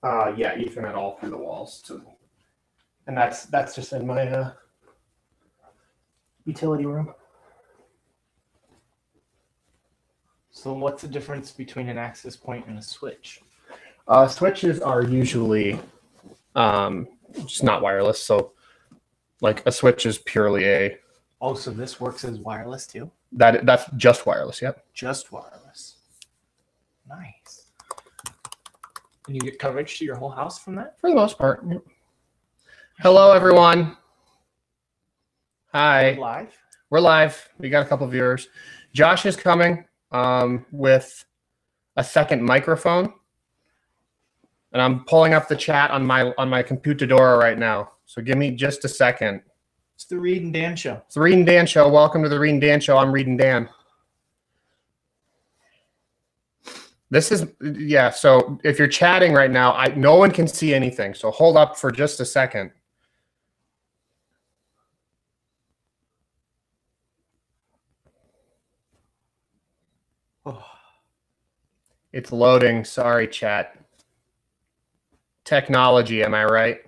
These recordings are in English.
Yeah, Ethernet all through the walls. And that's just in my utility room. So what's the difference between an access point and a switch? Switches are usually just not wireless. So like a switch is purely a... Oh, so this works as wireless too? That's just wireless, yep. Just wireless. Nice. And you get coverage to your whole house from that? For the most part. Yep. Hello, everyone. Hi. We're live? We're live. We got a couple viewers. Josh is coming with a second microphone. And I'm pulling up the chat on my computadora right now. So give me just a second. It's the Reed and Dan Show. It's the Reed and Dan Show. Welcome to the Reed and Dan Show. I'm Reed and Dan. This is, yeah, so if you're chatting right now, no one can see anything. So hold up for just a second. Oh. It's loading. Sorry, chat. Technology, am I right?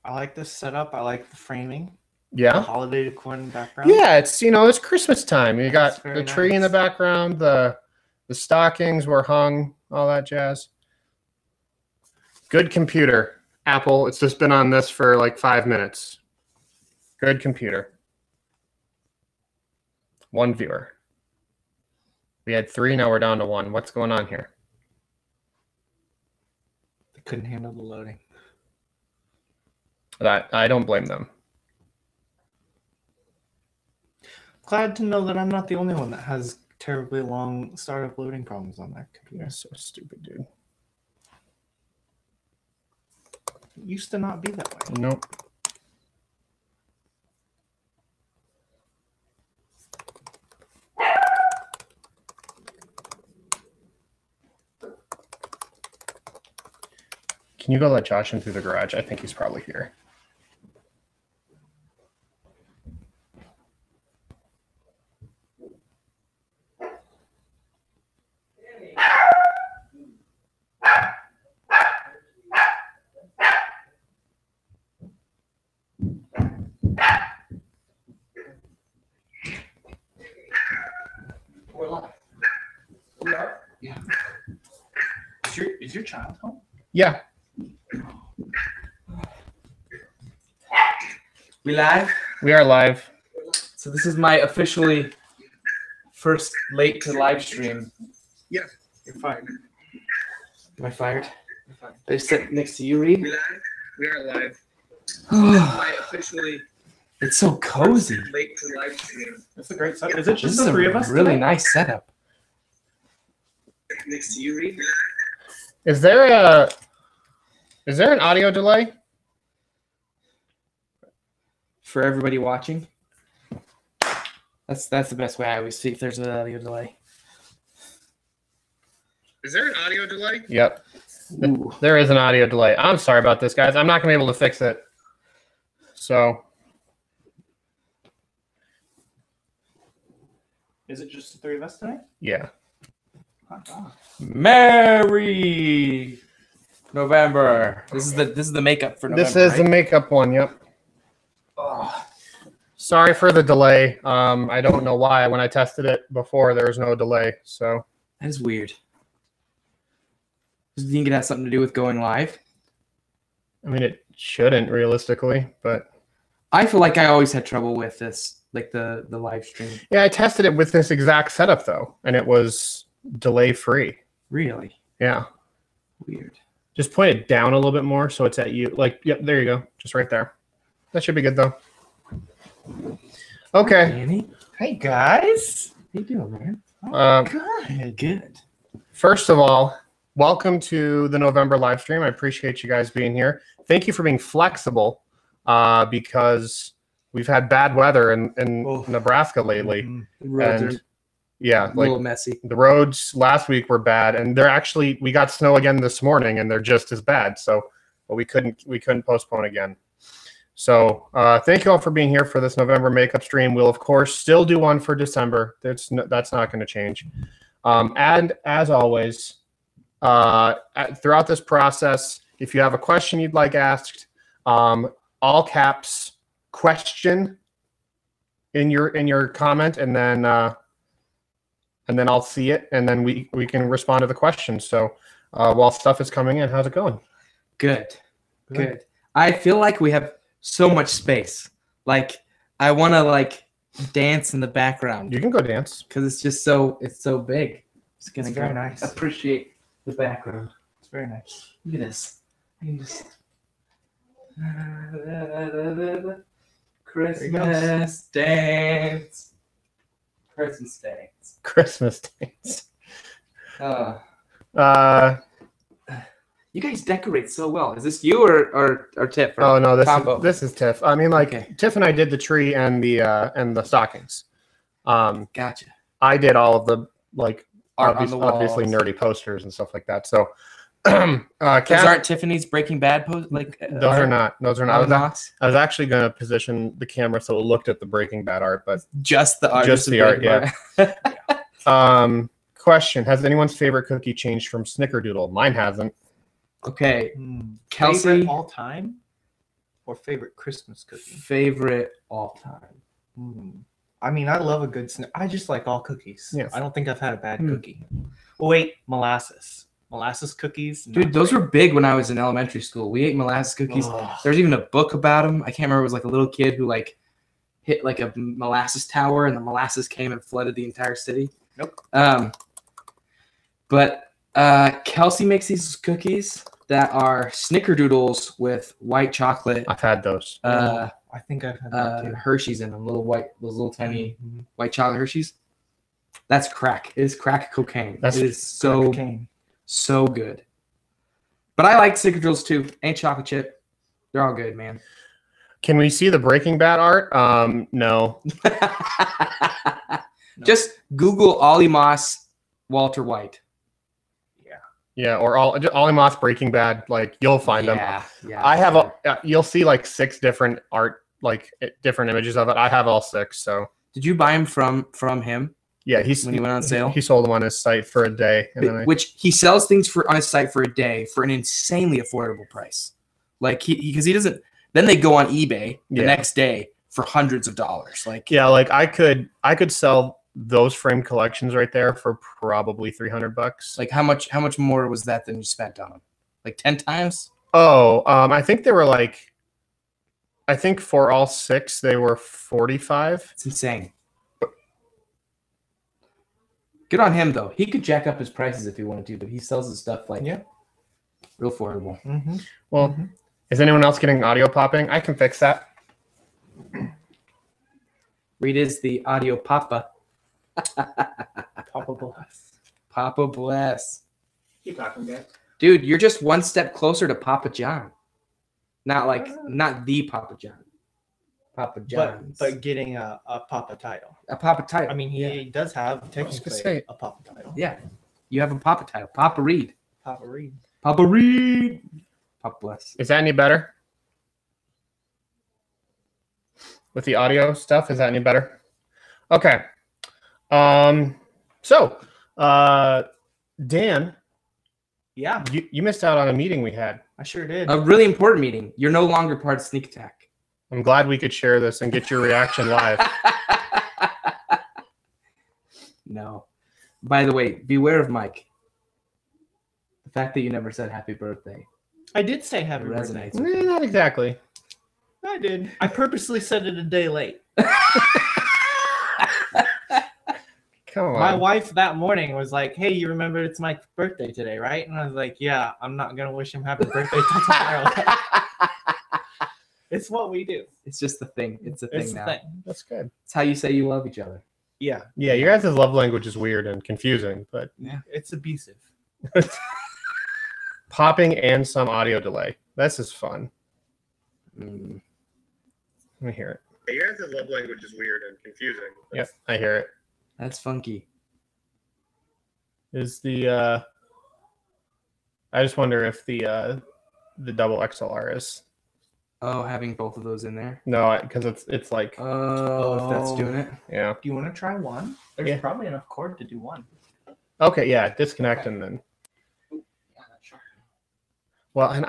I like this setup. I like the framing. Yeah. The holiday decor in the background. Yeah, it's it's Christmas time. You got the tree nice. in the background, the stockings were hung, all that jazz. Good computer. Apple, it's just been on this for like 5 minutes. Good computer. One viewer. We had 3, now we're down to 1. What's going on here? They couldn't handle the loading. I don't blame them. Glad to know that I'm not the only one that has terribly long startup loading problems on their computer. That's so stupid, dude. It used to not be that way. Nope. Can you go let Josh in through the garage? I think he's probably here. We're live. We are? Yeah. Is your child home? Yeah. We live? We are live. So this is my officially first late to live stream. Yeah. You're fired. Am I fired? You're fired. They sit next to you, Reed? We are live. My officially. It's so cozy. Late to live stream. That's a great setup. Is it just This the is three a of us? really today? nice setup. Next to you, Reed. Is there an audio delay? For everybody watching. That's the best way I always see if there's an audio delay. Is there an audio delay? Yep. Ooh. There is an audio delay. I'm sorry about this, guys. I'm not going to be able to fix it. So. Is it just the three of us tonight? Yeah. Merry November. This is the makeup for November. This is the makeup one. Yep. Oh. Sorry for the delay. I don't know why. When I tested it before, there was no delay. So That is weird. Do you think it has something to do with going live? I mean, it shouldn't realistically, but I feel like I always had trouble with this, like the live stream. yeah, I tested it with this exact setup though, and it was delay free. Really? Yeah. Weird. Just point it down a little bit more so it's at you. Like, yep, there you go. Just right there. That should be good though. Okay. Danny? Hey guys. How you doing, man? Good. First of all, welcome to the November live stream. I appreciate you guys being here. Thank you for being flexible because we've had bad weather in Nebraska lately. Mm-hmm. The roads are yeah, a little messy. The roads last week were bad, and we got snow again this morning, and they're just as bad. So, but we couldn't postpone again. So, thank you all for being here for this November makeup stream. We'll of course still do one for December. That's not going to change. And as always, throughout this process, if you have a question you'd like asked, all caps question in your comment, and then I'll see it, and then we can respond to the question. So while stuff is coming in, how's it going? Good. I feel like we have so much space. Like I want to like dance in the background. You can go dance because it's just it's so big. It's gonna very nice. Appreciate the background. It's very nice. Look at this. I can just Christmas dance. Christmas dance. Christmas dance. You guys decorate so well. Is this you or Tiff? Or oh no, this is Tiff. I mean, like okay. Tiff and I did the tree and the stockings. Gotcha. I did all of the like art on the walls. Obviously nerdy posters and stuff like that. So those aren't Tiffany's Breaking Bad those are not. I was actually going to position the camera so it looked at the Breaking Bad art, but just the art. Yeah. Question: has anyone's favorite cookie changed from Snickerdoodle? Mine hasn't. Okay. Kelsey, favorite all time or favorite Christmas cookie? Favorite all time. I mean, I love a good I just like all cookies. Yes. I don't think I've had a bad cookie. Well, wait, molasses cookies. Dude, those were big when I was in elementary school. We ate molasses cookies. There's even a book about them. I can't remember. It was like a little kid who like hit like a molasses tower, and the molasses came and flooded the entire city. Nope. But Kelsey makes these cookies that are Snickerdoodles with white chocolate. I've had those. I think I've had that too. Hershey's in them, those little tiny white chocolate Hershey's. That's crack. It is crack cocaine. It is so good. But I like Snickerdoodles too. Ain't chocolate chip. They're all good, man. Can we see the Breaking Bad art? No. Just Google Ollie Moss, Walter White. Yeah, or Ollie Moss Breaking Bad. Like you'll find them. Yeah. I have you'll see like 6 different art, like different images of it. I have all 6. So did you buy them from him? Yeah, when he went on sale. He sold them on his site for a day, and then which he sells things on his site for a day for an insanely affordable price. Like because he doesn't. Then they go on eBay the next day for hundreds of dollars. Like like I could sell those frame collections right there for probably $300. Like how much more was that than you spent on them? Like 10 times? Oh, I think they were like, I think for all 6 they were 45. It's insane. Good on him though. He could jack up his prices if he wanted to, but he sells his stuff like real affordable. Well, is anyone else getting audio popping? I can fix that. Reed is the audio papa. Papa bless. Papa bless. Keep talking, guys. Dude, you're just one step closer to Papa John. Not the Papa John. Papa John's. But getting a Papa title. A Papa title. I mean, he does have technically a Papa title. Yeah. You have a Papa title. Papa Reed. Papa Reed. Papa Reed. Papa bless. Is that any better? With the audio stuff, is that any better? Okay. So, Dan. Yeah. You missed out on a meeting we had. I sure did. A really important meeting. You're no longer part of Sneak Attack. I'm glad we could share this and get your reaction live. No. By the way, beware of Mike. The fact that you never said happy birthday. I did say happy birthday. Not exactly. I did. I purposely said it a day late. Come on. My wife that morning was like, "Hey, you remember it's my birthday today, right?" And I was like, "Yeah, I'm not gonna wish him happy birthday till tomorrow." It's what we do. It's just the thing. It's a thing now. That's good. It's how you say you love each other. Yeah. Yeah, your guys' love language is weird and confusing, but it's abusive. Popping and some audio delay. This is fun. Let me hear it. Yeah, your guys' love language is weird and confusing. Yep, I hear it. That's funky. Is the I just wonder if the double XLR is. Oh, having both of those in there? No, because it's like. Oh, if that's doing it. Yeah. Do you want to try one? There's probably enough cord to do one. Okay, yeah, disconnect and then. Yeah, that's sure. Well, and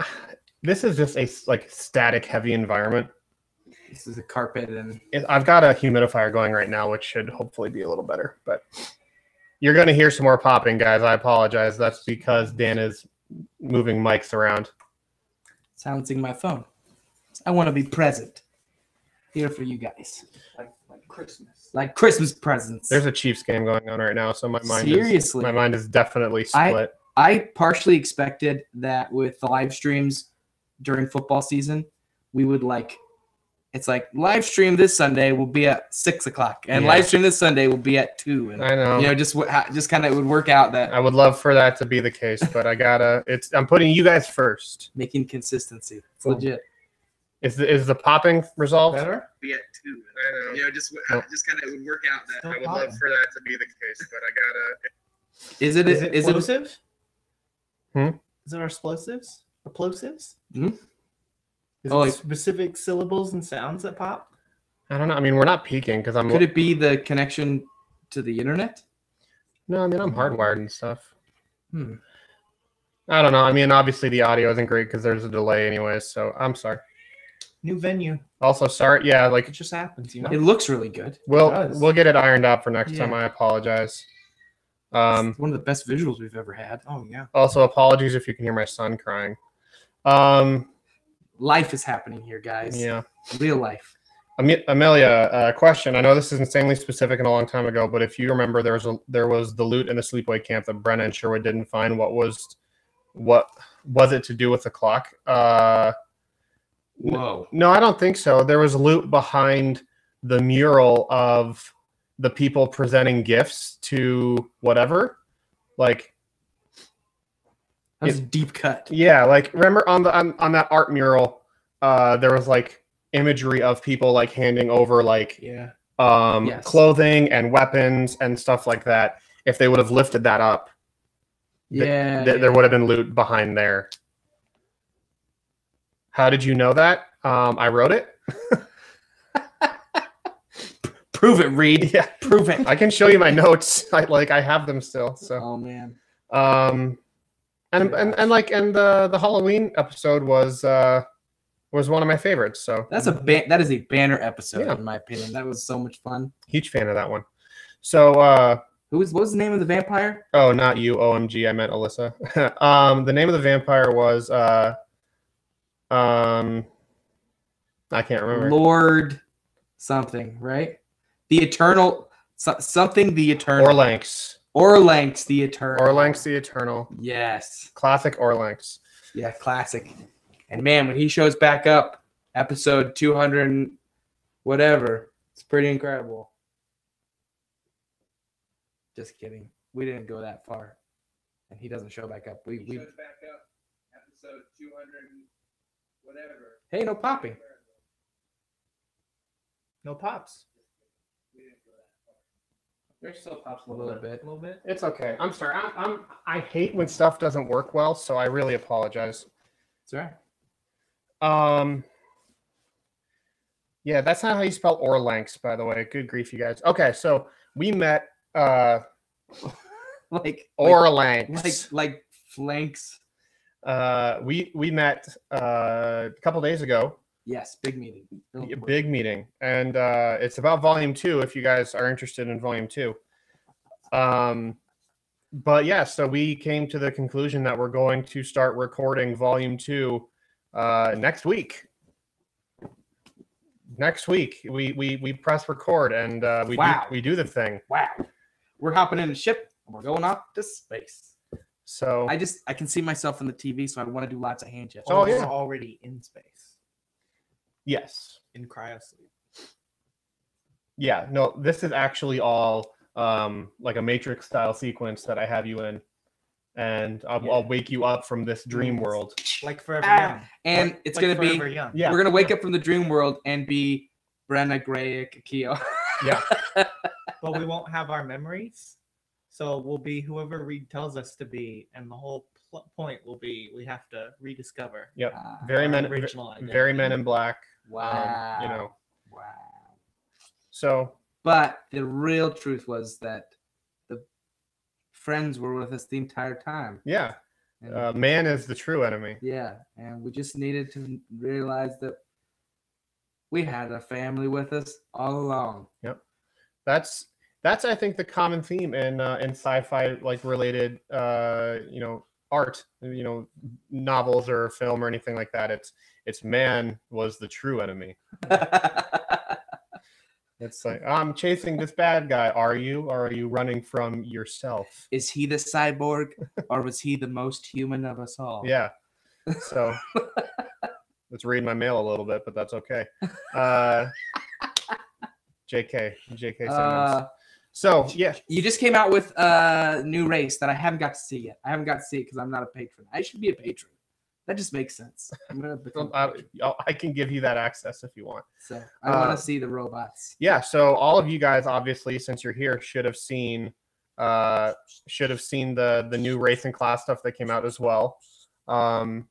this is just a like static heavy environment. This is a carpet and I've got a humidifier going right now, which should hopefully be a little better. But you're going to hear some more popping, guys. I apologize. That's because Dan is moving mics around. silencing my phone. I want to be present here for you guys, Like Christmas. like Christmas presents. There's a Chiefs game going on right now, so my mind is definitely split. I partially expected that with the live streams during football season, we would it's like live stream this Sunday will be at 6:00 and live stream this Sunday will be at 2. And, I know. just kind of would work out that I would love for that to be the case, but I'm putting you guys first. making consistency. It's legit. Is the popping resolved? Better? Be at 2. I know. Just kind of would work out that. Still I would popping. love for that to be the case, but Is it explosive? Hmm? Is it explosives? Explosives? Hmm? Is Oh, it specific syllables and sounds that pop? I don't know. I mean, we're not peaking because I'm. Could it be the connection to the internet? No, I mean I'm hardwired and stuff. Hmm. I don't know. I mean, obviously the audio isn't great because there's a delay, anyways. So I'm sorry. New venue. Also, sorry. Yeah, It like just happens, you know? It looks really good. does. we'll get it ironed out for next time. Yeah. I apologize. It's one of the best visuals we've ever had. Oh, yeah. Also, apologies if you can hear my son crying. Life is happening here, guys. Yeah. Real life. Amelia, question. I know this is insanely specific and a long time ago, but if you remember, there was the loot in the sleepaway camp that Brenna and Sherwood didn't find. What was it to do with the clock? Whoa. No, I don't think so. There was loot behind the mural of the people presenting gifts to whatever. Like, That was a deep cut. yeah, like remember on that art mural, there was like imagery of people like handing over like Yeah. Yes. clothing and weapons and stuff like that. If they would have lifted that up, Yeah. there would have been loot behind there. How did you know that? I wrote it. Prove it, Reed. Yeah, Prove it. I can show you my notes. I have them still. So, Oh man. and the Halloween episode was one of my favorites. So That is a banner episode Yeah. in my opinion. That was so much fun. huge fan of that one. So, What was the name of the vampire? oh, not you, OMG, I meant Alyssa. The name of the vampire was I can't remember. Lord something, right? The Eternal something the Eternal. Orlanx. Orlanx the Eternal. Orlanx the Eternal. Yes. Classic Orlanx. Yeah, classic. And man, when he shows back up, episode 200 and whatever, it's pretty incredible. Just kidding. We didn't go that far. And he doesn't show back up. We shows back up, episode 200 whatever. Hey, no popping. No pops. There's still pops A little bit. A little bit. It's okay. I'm sorry. I hate when stuff doesn't work well, so I really apologize. It's all right. Yeah, that's not how you spell Orlanx, by the way. Good grief, you guys. Okay, so we met Like Orlanx. like flanks. We met a couple days ago. Yes, big meeting. A big meeting, and it's about volume 2 if you guys are interested in volume 2. But yeah, so we came to the conclusion that we're going to start recording volume 2 next week. Next week we press record and we do the thing. Wow. We're hopping in a ship and we're going off to space. So I can see myself in the TV, so I want to do lots of hand gestures. Oh, yeah. We're already in space. yes. In cryosleep. Yeah, no, this is actually all like a Matrix style sequence that I have you in, and I'll wake you up from this dream world. Like Forever Young. And it's Like going to be, Forever Young. Yeah, we're going to wake up from the dream world and be Brenna Gray Kikio. yeah, But we won't have our memories. So we'll be whoever Reed tells us to be. And the whole point will be we have to rediscover yep. Ah, Very our men, original identity. very Men in Black. Wow. You know. Wow. So But the real truth was that the friends were with us the entire time. Yeah. And, Man is the true enemy. yeah, and we just needed to realize that we had a family with us all along. Yep. That's I think the common theme in sci-fi like related art, novels or film or anything like that. It's man was the true enemy. It's like, I'm chasing this bad guy. Are you? Or are you running from yourself? Is he the cyborg, or was he the most human of us all? Yeah. So let's read my mail a little bit, but that's okay. JK Simmons. So yeah, you just came out with a new race that I haven't got to see yet. I haven't got to see it because I'm not a patron. I should be a patron. That just makes sense. I'm gonna become I can give you that access if you want. So I want to see the robots. Yeah. So all of you guys, obviously, since you're here, should have seen the new racing class stuff that came out as well. The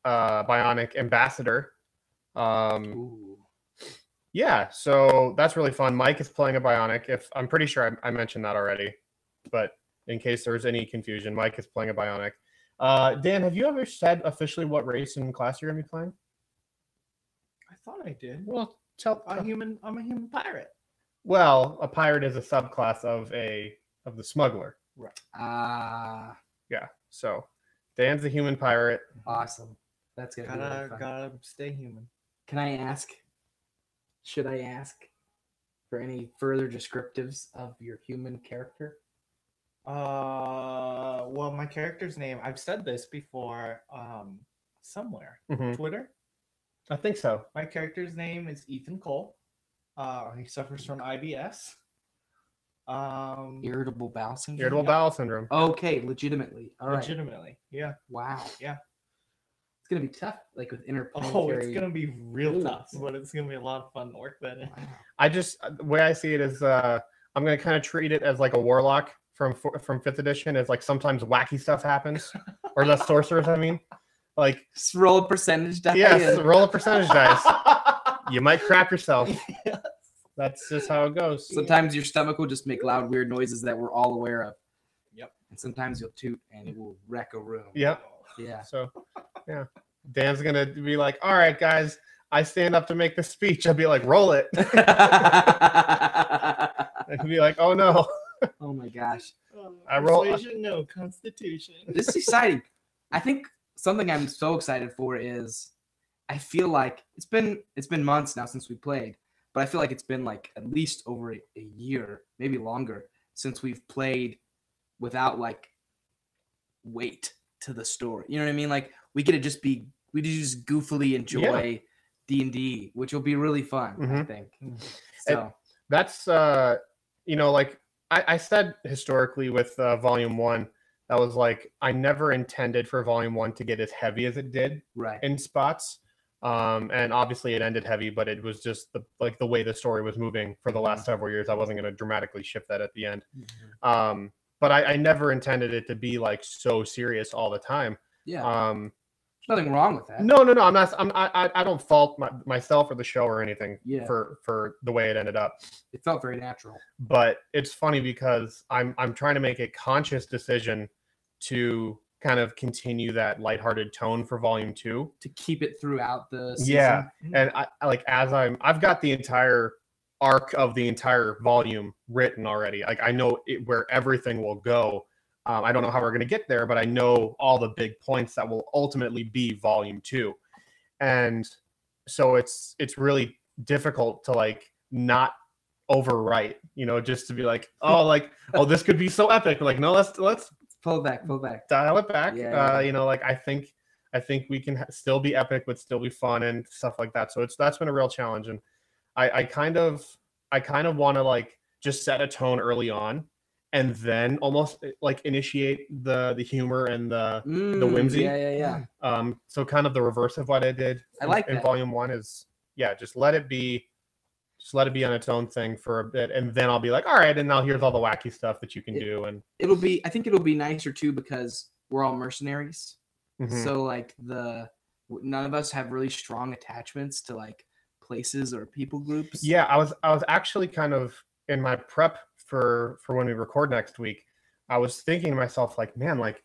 bionic ambassador. Ooh. Yeah. So that's really fun. Mike is playing a bionic. If I'm pretty sure I mentioned that already, but in case there's any confusion, Mike is playing a bionic. Dan, have you ever said officially what race and class you're gonna be playing? I thought I did. Well, I'm a human pirate. Well, a pirate is a subclass of the smuggler. Right. Yeah. So Dan's a human pirate. Awesome. That's gonna be really fun. Gotta stay human. Can I ask? Should I ask for any further descriptives of your human character? Well, my character's name, I've said this before, somewhere. Mhm. Twitter. I think so. My character's name is Ethan Cole. He suffers from IBS. Irritable bowel syndrome. Irritable bowel syndrome. Okay, legitimately. All right. Legitimately, yeah. Wow. Yeah. It's gonna be tough, like with interplanetary. Oh, it's gonna be real tough, but it's gonna be a lot of fun to work that in. Wow. I just the way I see it is I'm gonna kind of treat it as like a warlock from 5th edition. Is like sometimes wacky stuff happens, or the sorcerers. I mean, like Just roll a percentage die. yes, roll a percentage dice. You might crap yourself. Yes. That's just how it goes. Sometimes your stomach will just make loud, weird noises that we're all aware of. Yep. And sometimes you'll toot and it will wreck a room. Yep. Yeah. So, yeah, Dan's gonna be like, "All right, guys, I stand up to make the speech." I'll be like, "Roll it." And he'll be like, "Oh no." Oh my gosh. I roll- Persuasion, no Constitution. This is exciting. I think something I'm so excited for is I feel like it's been months now since we played, but I feel like it's been like at least over a year, maybe longer, since we've played without like weight to the story. You know what I mean? Like we could just goofily enjoy D&D, which will be really fun, I think. So That's like I said historically with Volume 1, that was like I never intended for Volume 1 to get as heavy as it did right. in spots. And obviously it ended heavy, but it was just the way the story was moving for the last several years. I wasn't going to dramatically shift that at the end. But I never intended it to be like so serious all the time. Yeah. Nothing wrong with that. No. I'm not. I don't fault myself or the show or anything for the way it ended up. It felt very natural. But it's funny because I'm trying to make a conscious decision to kind of continue that lighthearted tone for Volume 2 to keep it throughout the season. Yeah, and I've got the entire arc of the entire volume written already. Like I know where everything will go. I don't know how we're going to get there, but I know all the big points that will ultimately be Volume 2. And so it's really difficult to like not overwrite, just to be like, oh, this could be so epic. Like, no, let's pull it back, dial it back. Yeah. Like I think we can still be epic, but still be fun and stuff like that. So that's been a real challenge. And I kind of want to like just set a tone early on, and then almost like initiate the humor and the whimsy. Yeah. So kind of the reverse of what I did. In Volume 1 is just let it be on its own thing for a bit, and then I'll be like, all right, and now here's all the wacky stuff that you can do. And I think it'll be nicer too because we're all mercenaries. Mhm. So like none of us have really strong attachments to like places or people groups. Yeah, I was actually kind of in my prep for when we record next week, I was thinking to myself, like, man, like,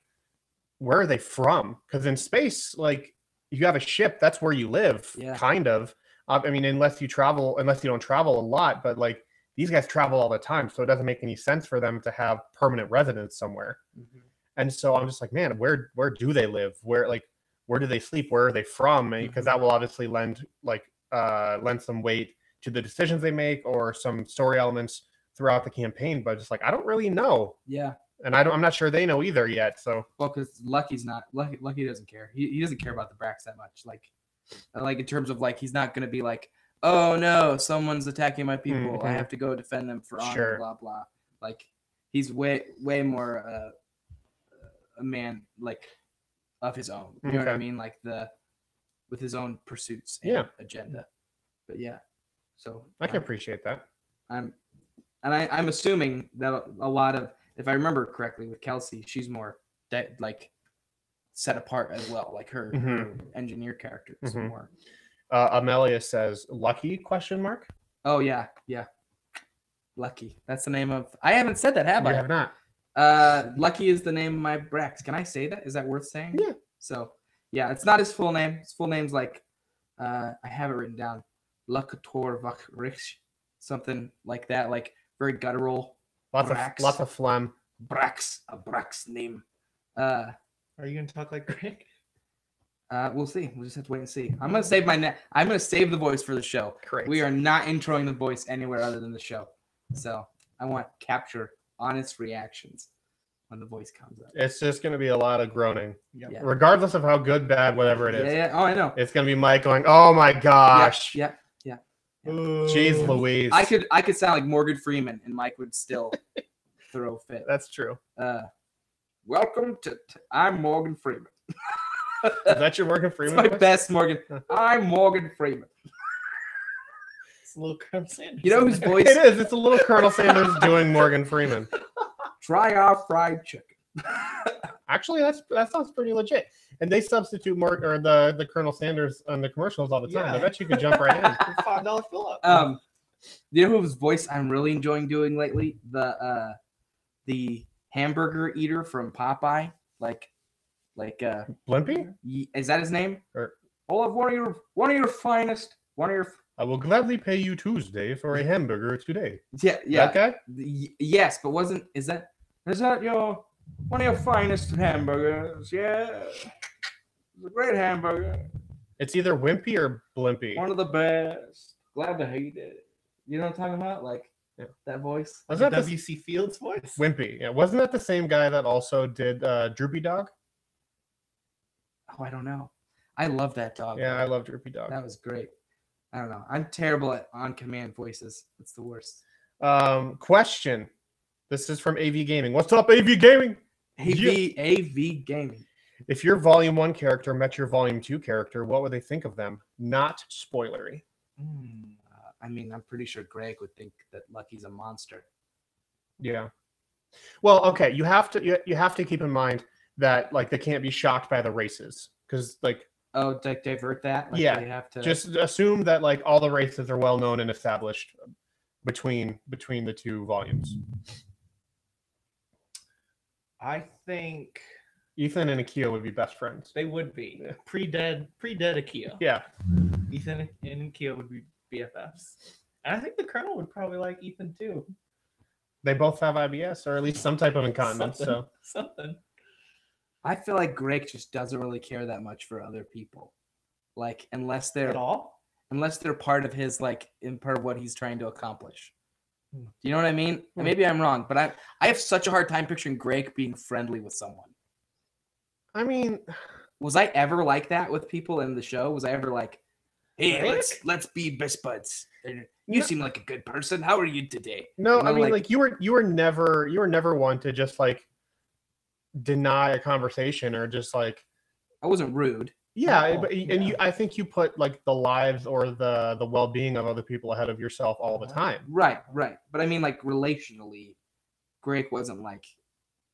where are they from? Because in space, like, you have a ship, that's where you live, kind of. I mean, unless you don't travel a lot, but like these guys travel all the time, so it doesn't make any sense for them to have permanent residence somewhere. And so I'm just like, man, where do they live? Where do they sleep? Where are they from? Because that will obviously lend some weight to the decisions they make or some story elements throughout the campaign. But just like, I don't really know. Yeah. And I'm not sure they know either yet. So because Lucky's not Lucky doesn't care. He doesn't care about the Brax that much. Like in terms of like he's not gonna be like, oh no, someone's attacking my people. I have to go defend them for honor. Blah blah. Like he's way more a man like of his own. You know what I mean? Like with his own pursuits and agenda. But yeah, so I can appreciate that. I'm assuming that a lot of, if I remember correctly, with Kelsey, she's more like set apart as well, like her engineer character is more. Amelia says, "Lucky?" ? Oh yeah, Lucky. That's the name of. I haven't said that, have I? You have not. Lucky is the name of my Brax. Can I say that? Is that worth saying? Yeah. So yeah, it's not his full name. His full name's like, I have it written down, Lucator Vakrich, something like that, like very guttural. Lots of phlegm. Brax, a Brax name. Are you gonna talk like Greg? We'll see. We'll just have to wait and see. I'm gonna save I'm gonna save the voice for the show. Great. We are not introing the voice anywhere other than the show. So I want capture honest reactions when the voice comes up. It's just gonna be a lot of groaning, regardless of how good, bad, whatever it is. Yeah. Oh, I know. It's gonna be Mike going, "Oh my gosh." Yeah. Jeez Louise. I could sound like Morgan Freeman, and Mike would still throw a fit. That's true. Welcome to I'm Morgan Freeman. Is that your Morgan Freeman? It's my best Morgan. I'm Morgan Freeman. It's a little Colonel Sanders. You know whose voice it is? It's a little Colonel Sanders doing Morgan Freeman. Try our fried chicken. Actually, that sounds pretty legit. And they substitute the Colonel Hamburgers on the commercials all the time. I bet you could jump right in. $5 fill up. You know whose voice I'm really enjoying doing lately? The hamburger eater from Popeye, like Blimpy? Is that his name? Or I'll have one of your finest. I will gladly pay you Tuesday for a hamburger today. Yeah. That guy? Yes, but is that your one of your finest hamburgers? Yeah, it's a great hamburger. It's either Wimpy or Blimpy. One of the best. Glad to hate it. You know what I'm talking about? Like that voice. Was that W.C. Fields' voice? Wimpy. Yeah, wasn't that the same guy that also did Droopy Dog? Oh, I don't know. I love that dog. Yeah, I love Droopy Dog. That was great. I don't know. I'm terrible at on-command voices. It's the worst. Question. This is from AV Gaming. What's up, AV Gaming? AV Gaming. If your Volume 1 character met your Volume 2 character, what would they think of them? Not spoilery. I mean, I'm pretty sure Greg would think that Lucky's a monster. Yeah. Well, okay. You have to keep in mind that like they can't be shocked by the races because like. Oh, like divert that? Like yeah. They have to... Just assume that like all the races are well known and established between the two volumes. I think Ethan and Akio would be best friends. They would be. Yeah. Pre-dead Akio. Yeah. Ethan and Akio would be BFFs. And I think the Colonel would probably like Ethan too. They both have IBS or at least some type of incontinence. Something. I feel like Greg just doesn't really care that much for other people. Like unless they're part of his part of what he's trying to accomplish. Do you know what I mean? Maybe I'm wrong, but I have such a hard time picturing Greg being friendly with someone. I mean, was I ever like that with people in the show? Was I ever like, hey, let's be best buds? You seem like a good person. How are you today? No, you know, I mean like you were never one to just like deny a conversation or just like I wasn't rude. Yeah, but I think you put like the lives or the well-being of other people ahead of yourself all the time. Right. But I mean, like relationally, Greg wasn't like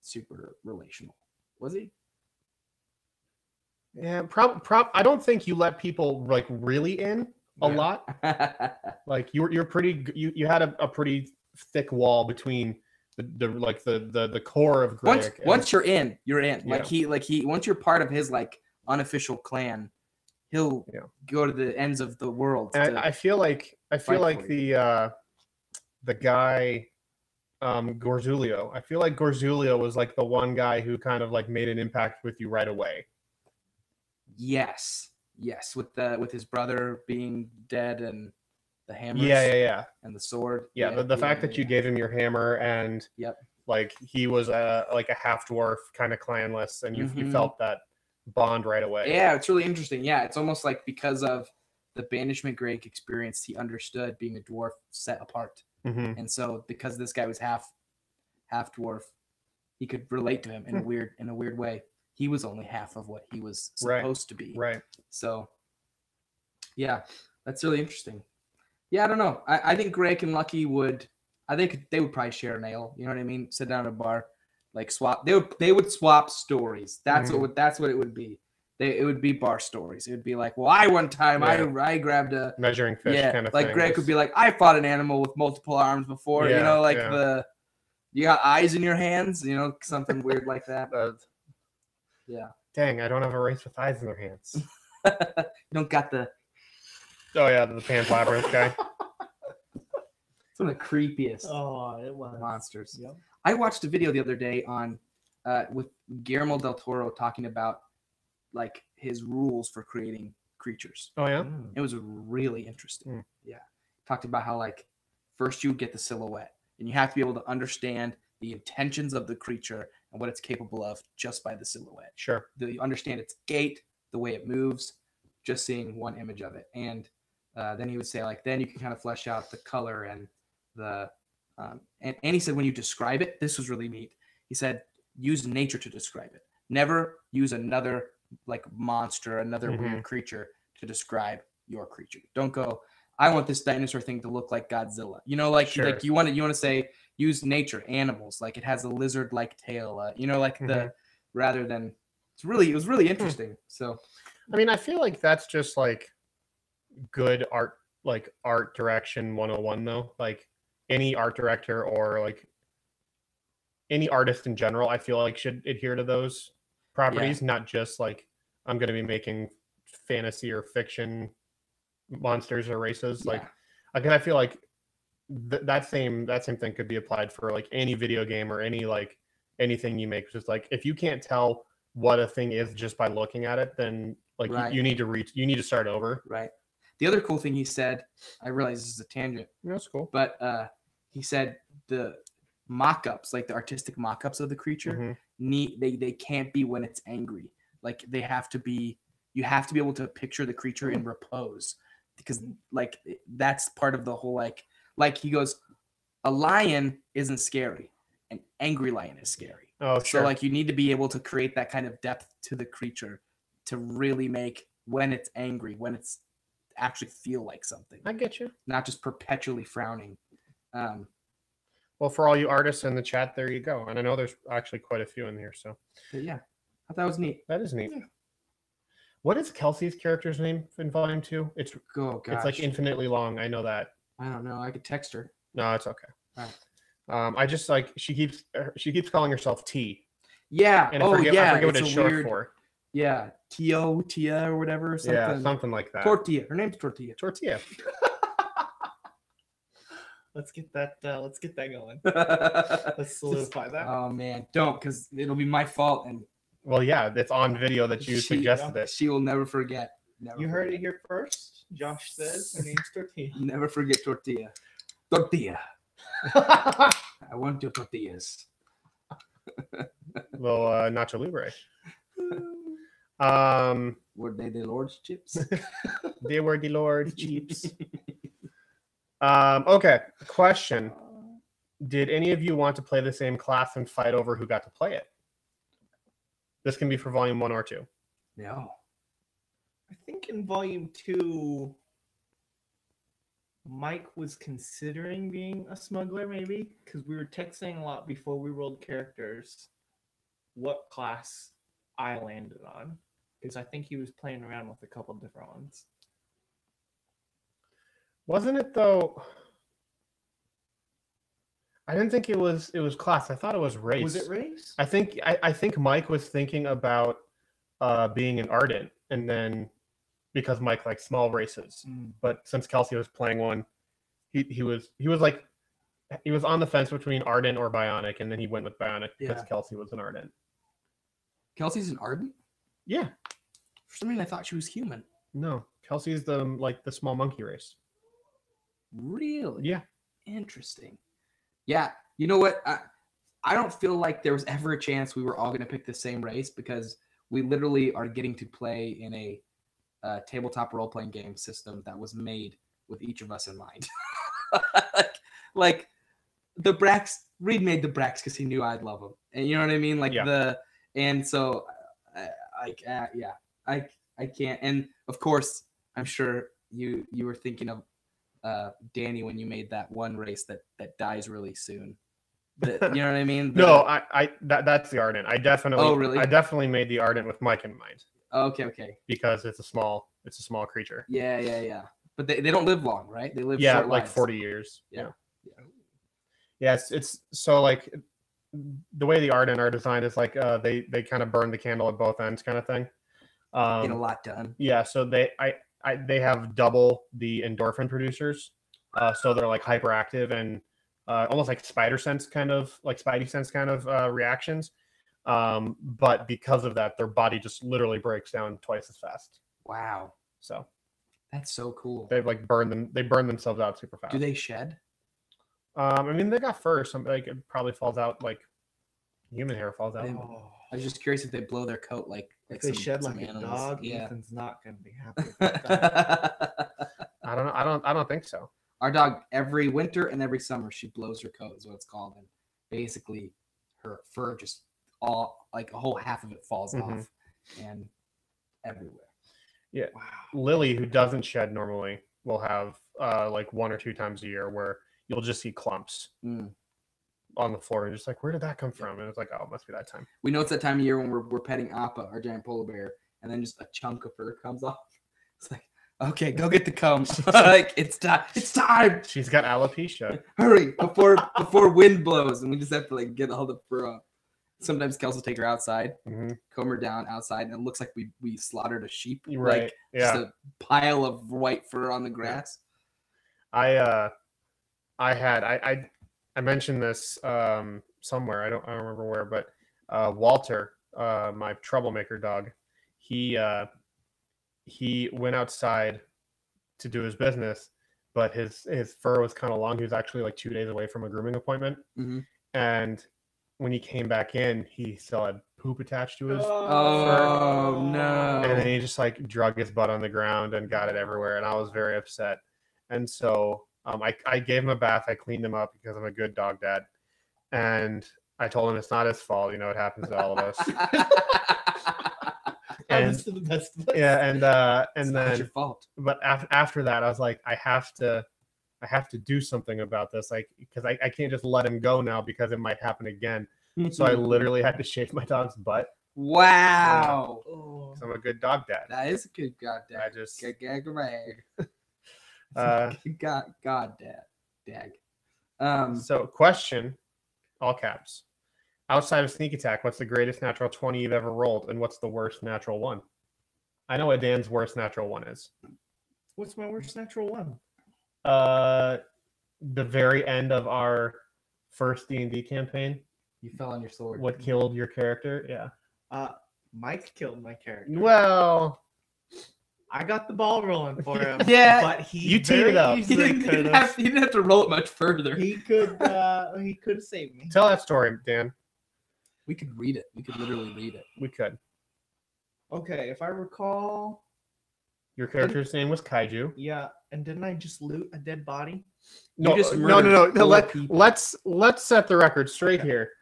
super relational, was he? Yeah, I don't think you let people like really in a lot. Like you're pretty. You had a pretty thick wall between the core of Greg. Once you're in, you're in. Yeah. Like he once you're part of his like unofficial clan, he'll go to the ends of the world. And I feel like the guy Gorzulio. I feel like Gorzulio was like the one guy who kind of like made an impact with you right away. Yes, with his brother being dead and the hammers. Yeah. And the sword. Yeah, the fact that you gave him your hammer and like he was like a half dwarf kind of clanless, and you felt that bond right away. Yeah, it's really interesting. Yeah, it's almost like because of the banishment Greg experience, he understood being a dwarf set apart. And so because this guy was half dwarf, he could relate to him in a weird way. He was only half of what he was supposed to be. Right. So yeah, that's really interesting. Yeah, I don't know. I think Greg and Lucky they would probably share an ale. You know what I mean? Sit down at a bar, like swap. They would swap stories. That's what it would be. It would be bar stories. It would be like, well, one time I grabbed a measuring fish kind of like thing. Greg could be like, I fought an animal with multiple arms before. You know, like you got eyes in your hands. You know, something weird like that. Yeah. Dang, I don't have a race with eyes in their hands. You don't got the. Oh yeah, the Pan's Labyrinth guy. It's one of the creepiest monsters. Yep. I watched a video the other day on with Guillermo Del Toro talking about like his rules for creating creatures. Oh yeah, it was really interesting. Yeah, talked about how like first you get the silhouette, and you have to be able to understand the intentions of the creature and what it's capable of just by the silhouette. Sure, you understand its gait, the way it moves, just seeing one image of it, and then he would say like then you can kind of flesh out the color and the and he said when you describe it, this was really neat. He said use nature to describe it. Never use another like monster, another weird creature to describe your creature. Don't go, I want this dinosaur thing to look like Godzilla. You know, like like you want to say use nature, animals, like it has a lizard-like tail. You know, like the rather than it was really interesting. So, I mean, I feel like that's just like good art, like art direction 101 though. Like any art director or like any artist in general, I feel like should adhere to those properties, not just like I'm going to be making fantasy or fiction monsters or races. Like, again, I feel like that same thing could be applied for like any video game or any like anything you make. Just like if you can't tell what a thing is just by looking at it, then like you need to start over. Right. The other cool thing he said, I realize this is a tangent. That's cool. But he said the mock-ups, like the artistic mock-ups of the creature, they can't be when it's angry. Like they have to be, you have to be able to picture the creature in repose, because like that's part of the whole like he goes, a lion isn't scary, an angry lion is scary. Oh, sure. So like you need to be able to create that kind of depth to the creature to really make when it's angry, when it's actually feel like something. I get you. Not just perpetually frowning. Well, for all you artists in the chat, there you go. And I know there's actually quite a few in here. So yeah, I thought that was neat. That is neat. Yeah. What is Kelsey's character's name in Volume 2? It's like infinitely long. I know that. I don't know. I could text her. No, it's okay. All right. I just like she keeps calling herself T. Yeah. And I forget what it's short for. Yeah, Tia or whatever. Or something. Yeah, something like that. Tortilla. Her name's Tortilla. Tortilla. Let's get that going. Let's solidify that. Oh man, don't, because it'll be my fault. And well, yeah, it's on video that you suggested it. She will never forget. You heard it here first. Josh says her name's Tortilla. Never forget Tortilla. Tortilla. I want your tortillas. Well, Nacho Libre. Were they the Lord's chips? They were the Lord's chips. Okay, question. Did any of you want to play the same class and fight over who got to play it? This can be for Volume 1 or 2. No. I think in Volume 2, Mike was considering being a smuggler, maybe, because we were texting a lot before we rolled characters what class I landed on, because I think he was playing around with a couple different ones. Wasn't it though? I didn't think it was class. I thought it was race. Was it race? I think Mike was thinking about being an Arden, and then because Mike likes small races, but since Kelsey was playing one, he was on the fence between Arden or Bionic, and then he went with Bionic because Kelsey was an Arden. Kelsey's an Arden? Yeah. For some reason, I thought she was human. No, Kelsey's the small monkey race. Really? Yeah. Interesting. Yeah. You know what? I don't feel like there was ever a chance we were all going to pick the same race because we literally are getting to play in a tabletop role-playing game system that was made with each of us in mind. like the Brax, Reed made the Brax because he knew I'd love them, and you know what I mean. And so I can't. And of course, I'm sure you were thinking of Danny when you made that one race that dies really soon. You know what I mean? No, that's the Arden. I definitely. Oh, really? I definitely made the Arden with Mike in mind. Okay. Because it's a small creature. Yeah. But they don't live long, right? They live like short lives. 40 years. Yeah. It's so like the way the Arden are designed is like they kind of burn the candle at both ends kind of thing. Get a lot done. Yeah, so they have double the endorphin producers, so they're like hyperactive and almost like Spidey sense kind of reactions. But because of that, their body just literally breaks down twice as fast. Wow. So that's so cool. They burn themselves out super fast. Do they shed? I mean, they got fur. Something like it probably falls out like human hair falls out. I was just curious if they blow their coat like if they shed like animals. A dog. Yeah. Ethan's not gonna be happy about that. I don't think so. Our dog every winter and every summer she blows her coat is what it's called, and basically her fur just all like a whole half of it falls off and everywhere. Yeah. Wow. Lily, who doesn't shed normally, will have like 1 or 2 times a year where you'll just see clumps on the floor and just like, where did that come from? And it's like, oh, it must be that time. We know it's that time of year when we're petting Appa, our giant polar bear, and then just a chunk of fur comes off. It's like, okay, go get the comb. Like it's time. It's time. She's got alopecia. Hurry before wind blows, and we just have to like get all the fur off. Sometimes Kels will take her outside, comb her down outside, and it looks like we slaughtered a sheep. Right. Like, just a pile of white fur on the grass. I mentioned this somewhere. I don't remember where, but Walter, my troublemaker dog, he went outside to do his business, but his fur was kind of long. He was actually like 2 days away from a grooming appointment, and when he came back in, he still had poop attached to his fur. Oh no! And then he just like drug his butt on the ground and got it everywhere, and I was very upset. And so I gave him a bath. I cleaned him up because I'm a good dog dad, and I told him it's not his fault. You know, it happens to all of us. Happens to the best of us. Yeah, and it's then not your fault. But after that, I was like, I have to do something about this, like, because I can't just let him go now because it might happen again. So I literally had to shave my dog's butt. Wow. So I'm a good dog dad. That is a good god dad. I just gag God dad. Dag. So question, all caps. Outside of sneak attack, what's the greatest natural 20 you've ever rolled, and what's the worst natural 1? I know what Dan's worst natural 1 is. What's my worst natural 1? The very end of our first D&D campaign. You fell on your sword. What killed your character? Yeah. Mike killed my character. Well, I got the ball rolling for him. Yeah, but you teed it up. He didn't have to roll it much further. He could have saved me. Tell that story, Dan. We could read it. We could literally read it. We could. Okay, if I recall, your character's name was Kaiju. Yeah, and didn't I just loot a dead body? No. Let's set the record straight here.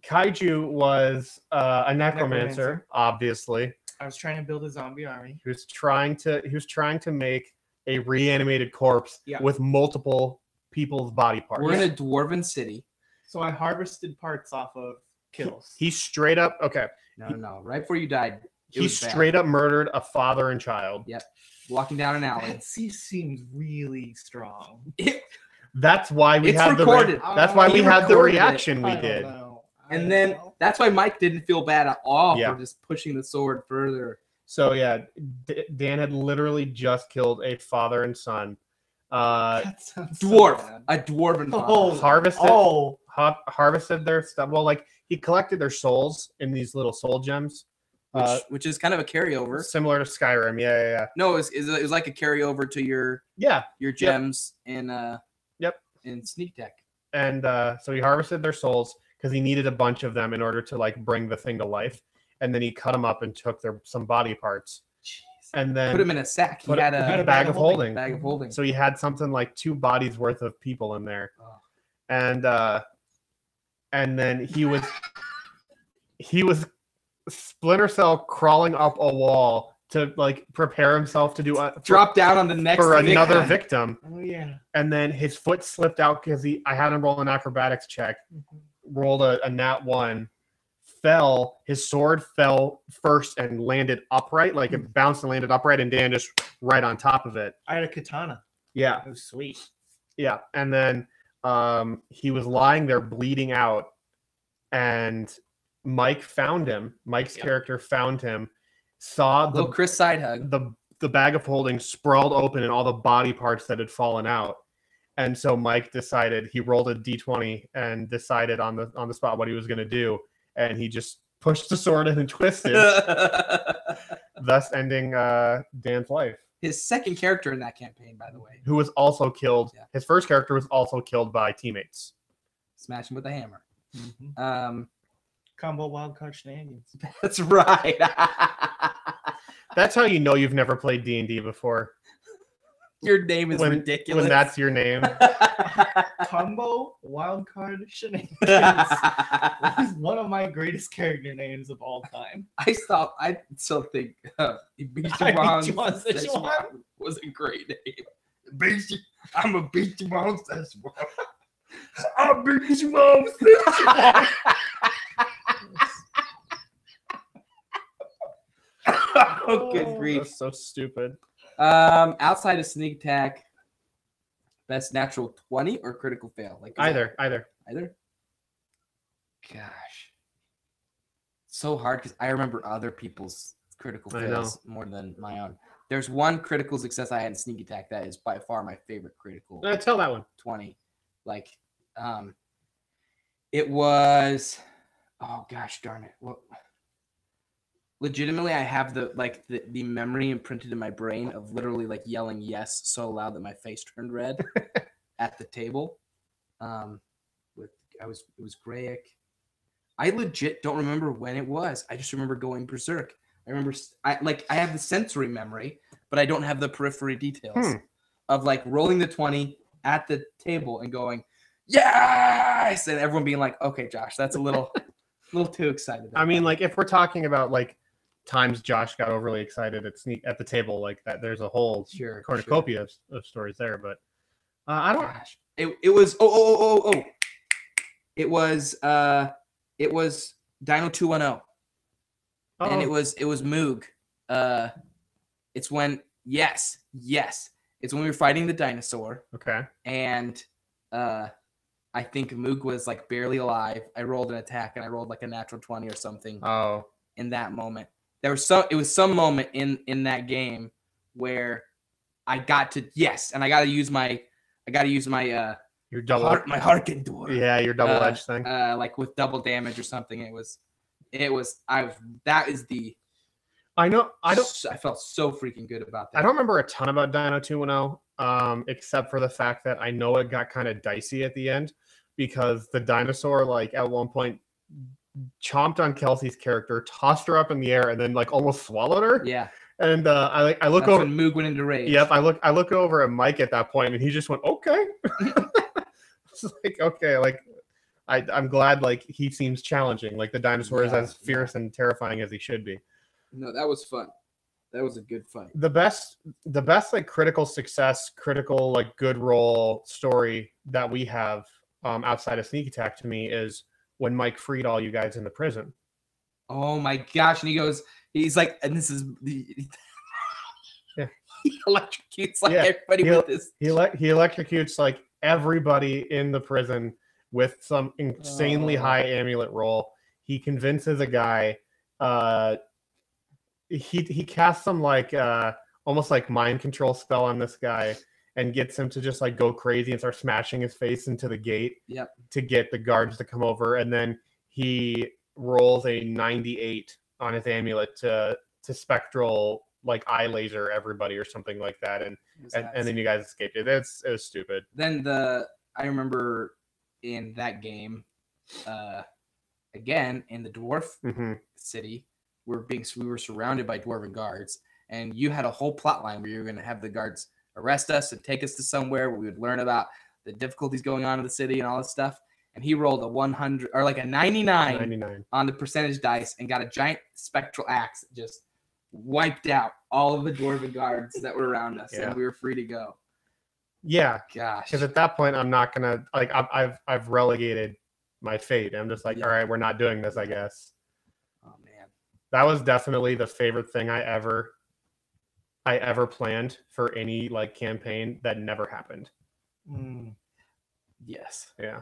Kaiju was a necromancer, obviously. I was trying to build a zombie army. He was trying to make a reanimated corpse with multiple people's body parts. We're in a dwarven city. So I harvested parts off of kills. He straight up No. Right before you died, he straight up murdered a father and child. Yep. Walking down an alley. That seems really strong. That's why we It's had recorded. That's why He we had the recorded it. reaction we I don't did. know. And then that's why Mike didn't feel bad at all Yeah. for just pushing the sword further. So yeah, Dan had literally just killed a father and son. That sounds so Dwarf, bad. a dwarven Oh, father. harvested their stuff. Well, like he collected their souls in these little soul gems, which is kind of a carryover. similar to Skyrim. Yeah. No, it was like a carryover to your gems in Sneak Tech. And so he harvested their souls because he needed a bunch of them in order to like bring the thing to life. And then he cut them up and took some body parts. Jeez. And then Put him in a sack. He had a bag of holding. Bag of holding. So he had something like 2 bodies worth of people in there. Oh. And then he was Splinter Cell crawling up a wall to like prepare himself to do drop down on the next for another victim. Oh yeah. And then his foot slipped out because I had him roll an acrobatics check, rolled a nat 1, fell. His sword fell first and landed upright, like it bounced and landed upright, and Dan just right on top of it. I had a katana. Yeah, It was sweet. yeah. And then he was lying there bleeding out, and Mike found him. Mike's character found him, saw the little Chris side hug. The bag of holding sprawled open and all the body parts that had fallen out. And so Mike decided, he rolled a d20 and decided on the spot what he was going to do. And he just pushed the sword in and twisted, thus ending Dan's life. His second character in that campaign, by the way. Who was also killed. Yeah. His first character was also killed by teammates. Smash him with a hammer. Combo wildcard shenanigans. That's right. That's how you know you've never played D&D before. Your name is ridiculous. When that's your name. Combo wildcard shenanigans. That is one of my greatest character names of all time. I still think Beat You on Szechuan was a great name. I'm a Beat You on Szechuan. I'll beat you on Szechuan. Oh, good grief. That's so stupid. Outside of sneak attack, best natural 20 or critical fail? Like Either. Gosh. So hard because I remember other people's critical fails more than my own. There's one critical success I had in sneak attack that is by far my favorite critical. Tell that one. 20. Like, it was, oh gosh darn it. What? Legitimately, I have the memory imprinted in my brain of literally like yelling yes so loud that my face turned red at the table. It was Grayek. I legit don't remember when it was. I just remember going berserk. I have the sensory memory, but I don't have the periphery details of like rolling the 20 at the table and going yes, and everyone being like, "Okay, Josh, that's a little too excited." I mean, like if we're talking about like times Josh got overly excited at the table like that, there's a whole cornucopia of stories there, but I don't. Gosh. It was it was Dino 210. And it was Moog. It's when yes. It's when we were fighting the dinosaur. Okay. And I think Moog was like barely alive. I rolled an attack and I rolled like a natural 20 or something. Oh. In that moment. It was some moment in that game where I got to and I gotta use my your double my Harken door. Yeah, your double edge thing. Like with double damage or something. I felt so freaking good about that. I don't remember a ton about Dino 210, except for the fact that I know it got kind of dicey at the end because the dinosaur, like at one point, chomped on Kelsey's character, tossed her up in the air, and then like almost swallowed her. Yeah. And I look over. When Moog went into rage. Yep. I look over at Mike at that point, and he just went, "Okay." It's like okay, like I'm glad like he seems challenging. Like the dinosaur is as fierce and terrifying as he should be. No, that was fun. That was a good fight. The best like critical success, critical like good roll story that we have outside of sneak attack to me is when Mike freed all you guys in the prison. Oh my gosh! And he's like, and this is he electrocutes like everybody with this. He electrocutes like everybody in the prison with some insanely high amulet roll. He convinces a guy. He casts some like almost like mind control spell on this guy and gets him to just like go crazy and start smashing his face into the gate to get the guards to come over. And then he rolls a 98 on his amulet to spectral like eye laser everybody or something like that. And then you guys escaped it. It was stupid. Then I remember in that game, again in the dwarf city, we were surrounded by dwarven guards, and you had a whole plot line where you were going to have the guards arrest us and take us to somewhere where we would learn about the difficulties going on in the city and all this stuff. And he rolled a 100 or like a 99 on the percentage dice and got a giant spectral axe that just wiped out all of the dwarven guards that were around us, and we were free to go. Yeah, gosh. Because at that point, I'm not gonna like I've relegated my fate. I'm just like, all right, we're not doing this, I guess. Oh man, that was definitely the favorite thing I ever planned for any like campaign that never happened. Yes. Yeah.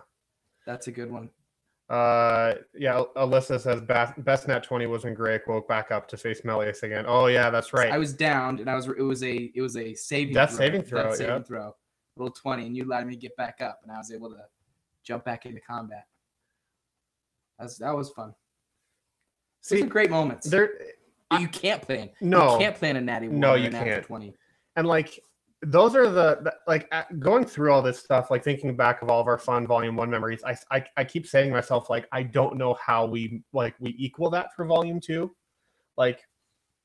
That's a good one. Yeah, Alyssa says best nat 20 was when Greg woke back up to face Melius again. Oh yeah, that's right. I was downed and it was a saving throw. Roll 20 and you allowed me to get back up and I was able to jump back into combat. That was fun. See, those are great moments. You can't plan. No. You can't plan a natty one. No, you can't. 20. And like those are the like going through all this stuff, like thinking back of all of our fun volume 1 memories. I keep saying to myself, like, I don't know how we equal that for volume 2. Like,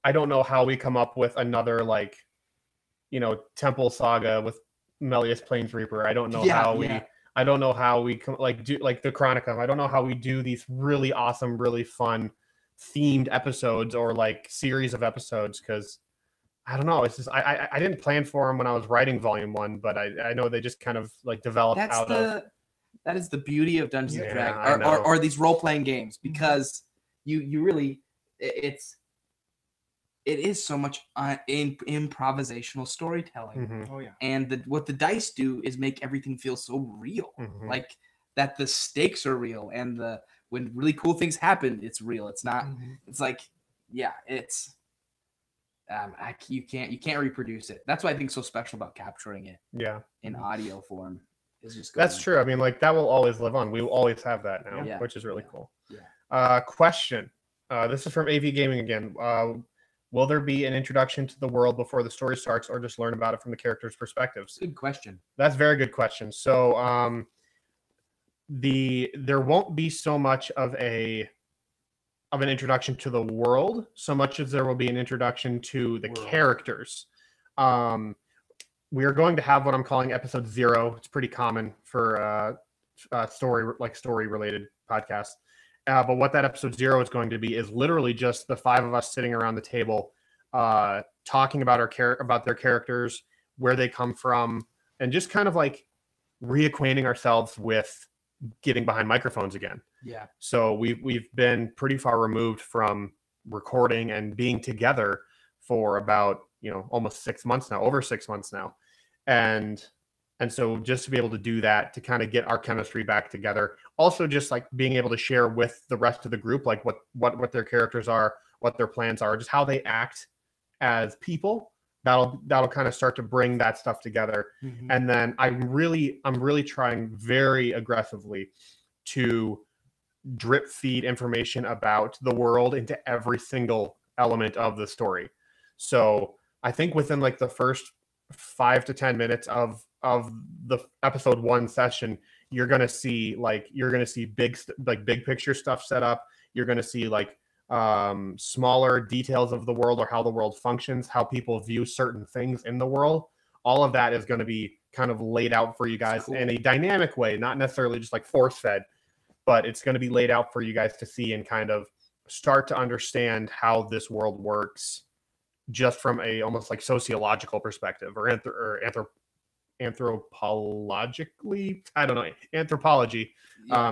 I don't know how we come up with another like, Temple Saga with Melius Plains Reaper. I don't know I don't know how we do like the Chronicum. I don't know how we do these really awesome, really fun themed episodes or like series of episodes, because I don't know. It's just I didn't plan for them when I was writing volume 1, but I know they just kind of like developed That is the beauty of Dungeons and Dragons or these role playing games, because you really it is so much in improvisational storytelling. Mm-hmm. Oh yeah. And what the dice do is make everything feel so real, like that the stakes are real, and when really cool things happen, it's real. It's not. It's like it's. You can't reproduce it. That's why I think it's so special about capturing it. Yeah. In audio form is just. That's true. I mean, like that will always live on. We will always have that now, which is really cool. Yeah. Question. This is from AV Gaming again. Will there be an introduction to the world before the story starts, or just learn about it from the characters' perspectives? Good question. That's a very good question. So, there won't be so much of an introduction to the world, so much as there will be an introduction to the characters. We are going to have what I'm calling episode 0. It's pretty common for story related podcasts. But what that episode 0 is going to be is literally just the 5 of us sitting around the table, talking about about their characters, where they come from, and just kind of like reacquainting ourselves with getting behind microphones again. Yeah. So we've been pretty far removed from recording and being together for about almost 6 months now, over 6 months now, and so just to be able to do that, to kind of get our chemistry back together, also just like being able to share with the rest of the group like what their characters are, what their plans are, just how they act as people. That'll kind of start to bring that stuff together. And then I'm really trying very aggressively to drip feed information about the world into every single element of the story. So I think within like the first 5 to 10 minutes of the episode 1 session, you're gonna see big picture stuff set up. You're gonna see like smaller details of the world, or how the world functions, how people view certain things in the world. All of that is going to be kind of laid out for you guys in a dynamic way, not necessarily just like force fed, but it's going to be laid out for you guys to see and kind of start to understand how this world works, just from a almost like sociological perspective, or anthropologically, I don't know, anthropology.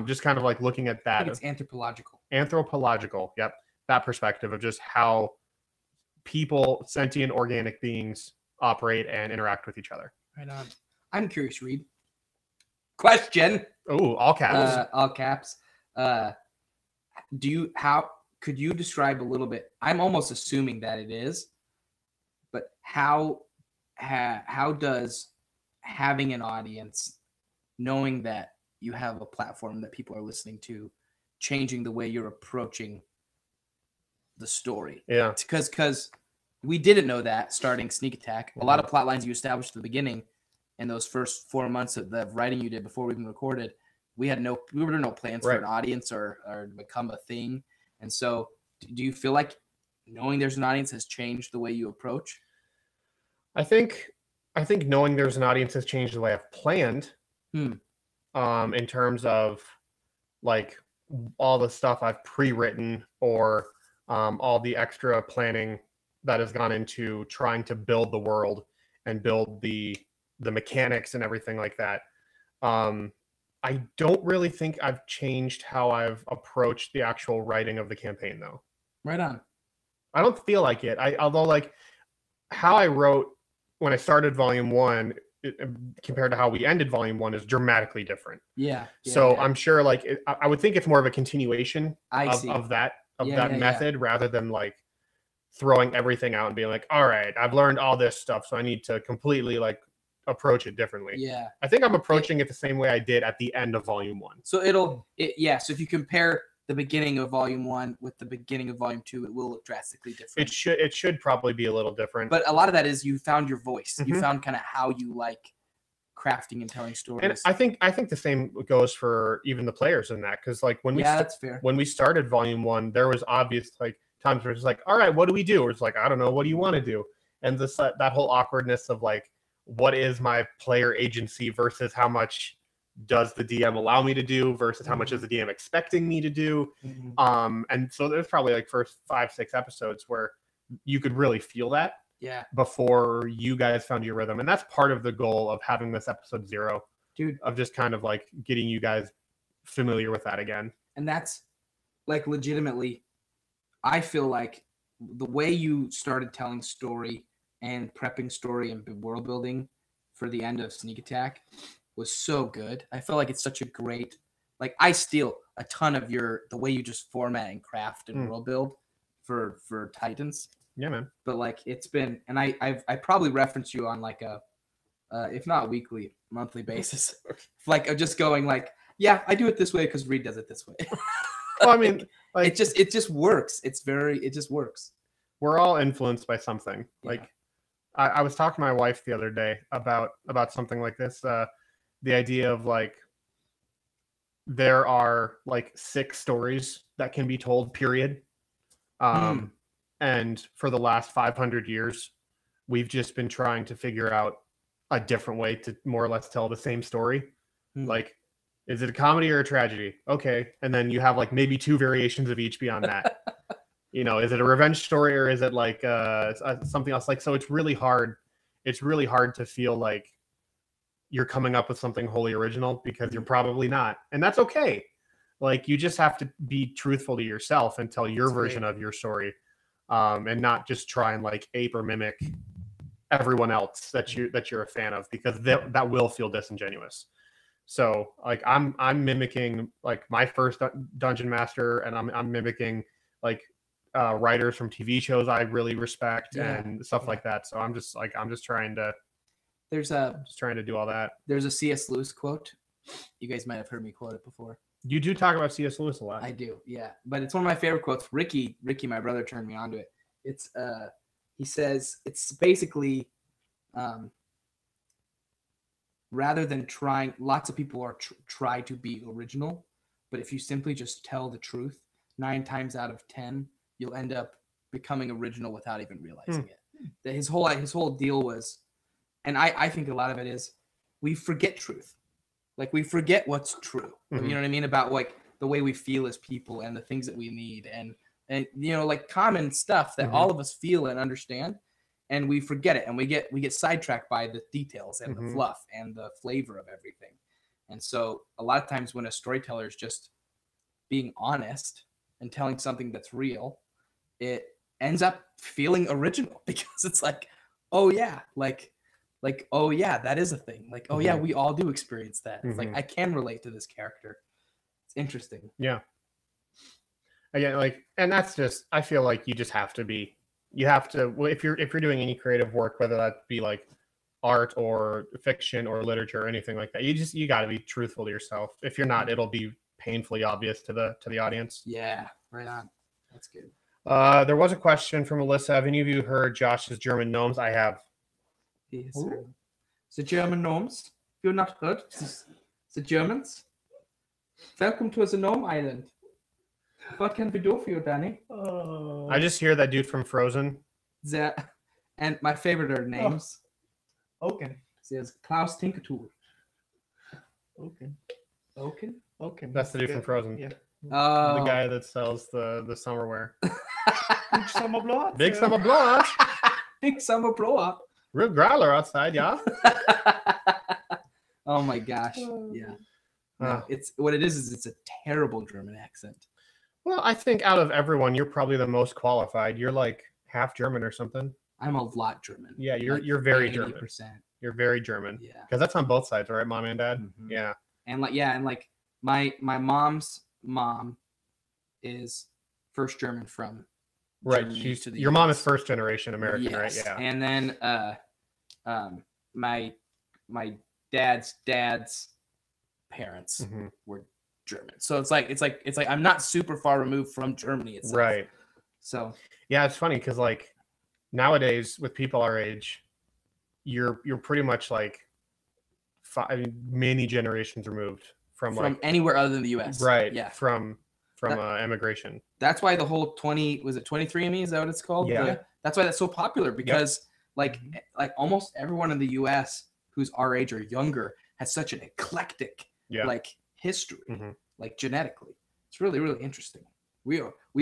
Just kind of like looking at that. I think it's anthropological. Anthropological, yep. That perspective of just how people, sentient organic beings, operate and interact with each other. Right on. I'm curious, Reed. Question. Oh, all caps. All caps. Could you describe a little bit? I'm almost assuming that it is, but how does having an audience, knowing that you have a platform that people are listening to, changing the way you're approaching the story? Yeah. Because we didn't know that starting Sneak Attack. A lot of plot lines you established at the beginning in those first 4 months of the writing you did before we even recorded, we were no plans for an audience or to become a thing. And so do you feel like knowing there's an audience has changed the way you approach? I think knowing there's an audience has changed the way I've planned. In terms of like all the stuff I've pre-written or all the extra planning that has gone into trying to build the world and build the mechanics and everything like that. I don't really think I've changed how I've approached the actual writing of the campaign, though. Right on. I don't feel like it. Although like how I wrote when I started Volume 1 compared to how we ended Volume 1 is dramatically different. Yeah. So I'm sure like I would think it's more of a continuation of that method rather than like throwing everything out and being like, all right, I've learned all this stuff, so I need to completely like approach it differently. Yeah. I think I'm approaching it the same way I did at the end of Volume 1. So so if you compare the beginning of Volume 1 with the beginning of Volume 2, it will look drastically different. It should probably be a little different. But a lot of that is you found your voice. You found kind of how you like crafting and telling stories. And I think the same goes for even the players in that, because like that's fair. When we started Volume 1, there was obvious like times where it's like, all right, what do we do? Or it's like, I don't know, what do you want to do? And this that whole awkwardness of like, what is my player agency versus how much does the DM allow me to do versus how much is the DM expecting me to do? And so there's probably like first 5-6 episodes where you could really feel that before you guys found your rhythm. And that's part of the goal of having this episode 0, dude, of just kind of like getting you guys familiar with that again. And that's like legitimately, I feel like the way you started telling story and prepping story and world building for the end of Sneak Attack was so good. I feel like it's such a great, like I steal a ton of the way you just format and craft and world build for Titans. Yeah, man. But like it's been, and I probably reference you on like a, if not weekly, monthly basis, like just going like, yeah, I do it this way because Reed does it this way. Well, I mean, like it just works. It just works. We're all influenced by something. Yeah. Like I was talking to my wife the other day about something like this. The idea of like there are like 6 stories that can be told, period. And for the last 500 years, we've just been trying to figure out a different way to more or less tell the same story. Like, is it a comedy or a tragedy? Okay. And then you have like maybe 2 variations of each beyond that. Is it a revenge story or is it like something else? Like, so it's really hard. It's really hard to feel like you're coming up with something wholly original because you're probably not. And that's okay. Like, you just have to be truthful to yourself and tell your version of your story. And not just try and like ape or mimic everyone else that you're a fan of, because that will feel disingenuous. So like I'm mimicking like my first dungeon master, and I'm mimicking like writers from TV shows I really respect and stuff like that. So I'm just trying to do all that. There's a C.S. Lewis quote. You guys might have heard me quote it before. You do talk about C.S. Lewis a lot. I do, yeah. But it's one of my favorite quotes. Ricky, my brother, turned me onto it. It's he says it's basically rather than trying, lots of people are try to be original, but if you simply just tell the truth, 9 times out of 10, you'll end up becoming original without even realizing it. That his whole deal was, and I think a lot of it is, we forget truth. Like, we forget what's true. You know what I mean? About like the way we feel as people and the things that we need and like common stuff that all of us feel and understand, and we forget it, and we get sidetracked by the details and the fluff and the flavor of everything. And so a lot of times when a storyteller is just being honest and telling something that's real, it ends up feeling original because it's like, oh yeah, like like, oh yeah, that is a thing. Like, oh yeah, Mhm. we all do experience that. It's like Mhm. I can relate to this character. It's interesting. Yeah. Again, like, and that's just, I feel like you just have to be, you have to, well, if you're doing any creative work, whether that be like art or fiction or literature or anything like that, you got to be truthful to yourself. If you're not, it'll be painfully obvious to the audience. Yeah, right on. That's good. There was a question from Alyssa. Have any of you heard Josh's German Gnomes? I have. Yes, sir. The German Noms. You're not heard? The Germans. Welcome to the Gnome Island. What can we do for you, Danny? Oh. I just hear that dude from Frozen. And my favorite are names. Okay. There's Klaus Tinkertool. Okay. Okay. Okay. That's the dude from Frozen. Yeah. Oh. The guy that sells the summerwear. Big summer blood. Big summer blood. Big summer blow up. Real growler outside, yeah. Oh my gosh. Yeah. No, it's what it is it's a terrible German accent. Well, I think out of everyone, you're probably the most qualified. You're like half German or something. I'm a lot German. Yeah, you're Like you're very 80%. German. You're very German. Yeah. Because that's on both sides, right? Mom and dad. Mhm. Yeah. And like my mom's mom is first German from Right. Germany She's to the your mom is US. first generation American, Yes. right? Yeah. And then my dad's parents Mhm. were German. So it's like I'm not super far removed from Germany itself. Right. So Yeah, it's funny because like nowadays with people our age, you're pretty much like many generations removed from like anywhere other than the US. right. Yeah. From immigration. That's why the whole 23andMe, is that what it's called? Yeah. That's why that's so popular because like almost everyone in the US who's our age or younger has such an eclectic like history, Mhm. like genetically. It's really, really interesting. We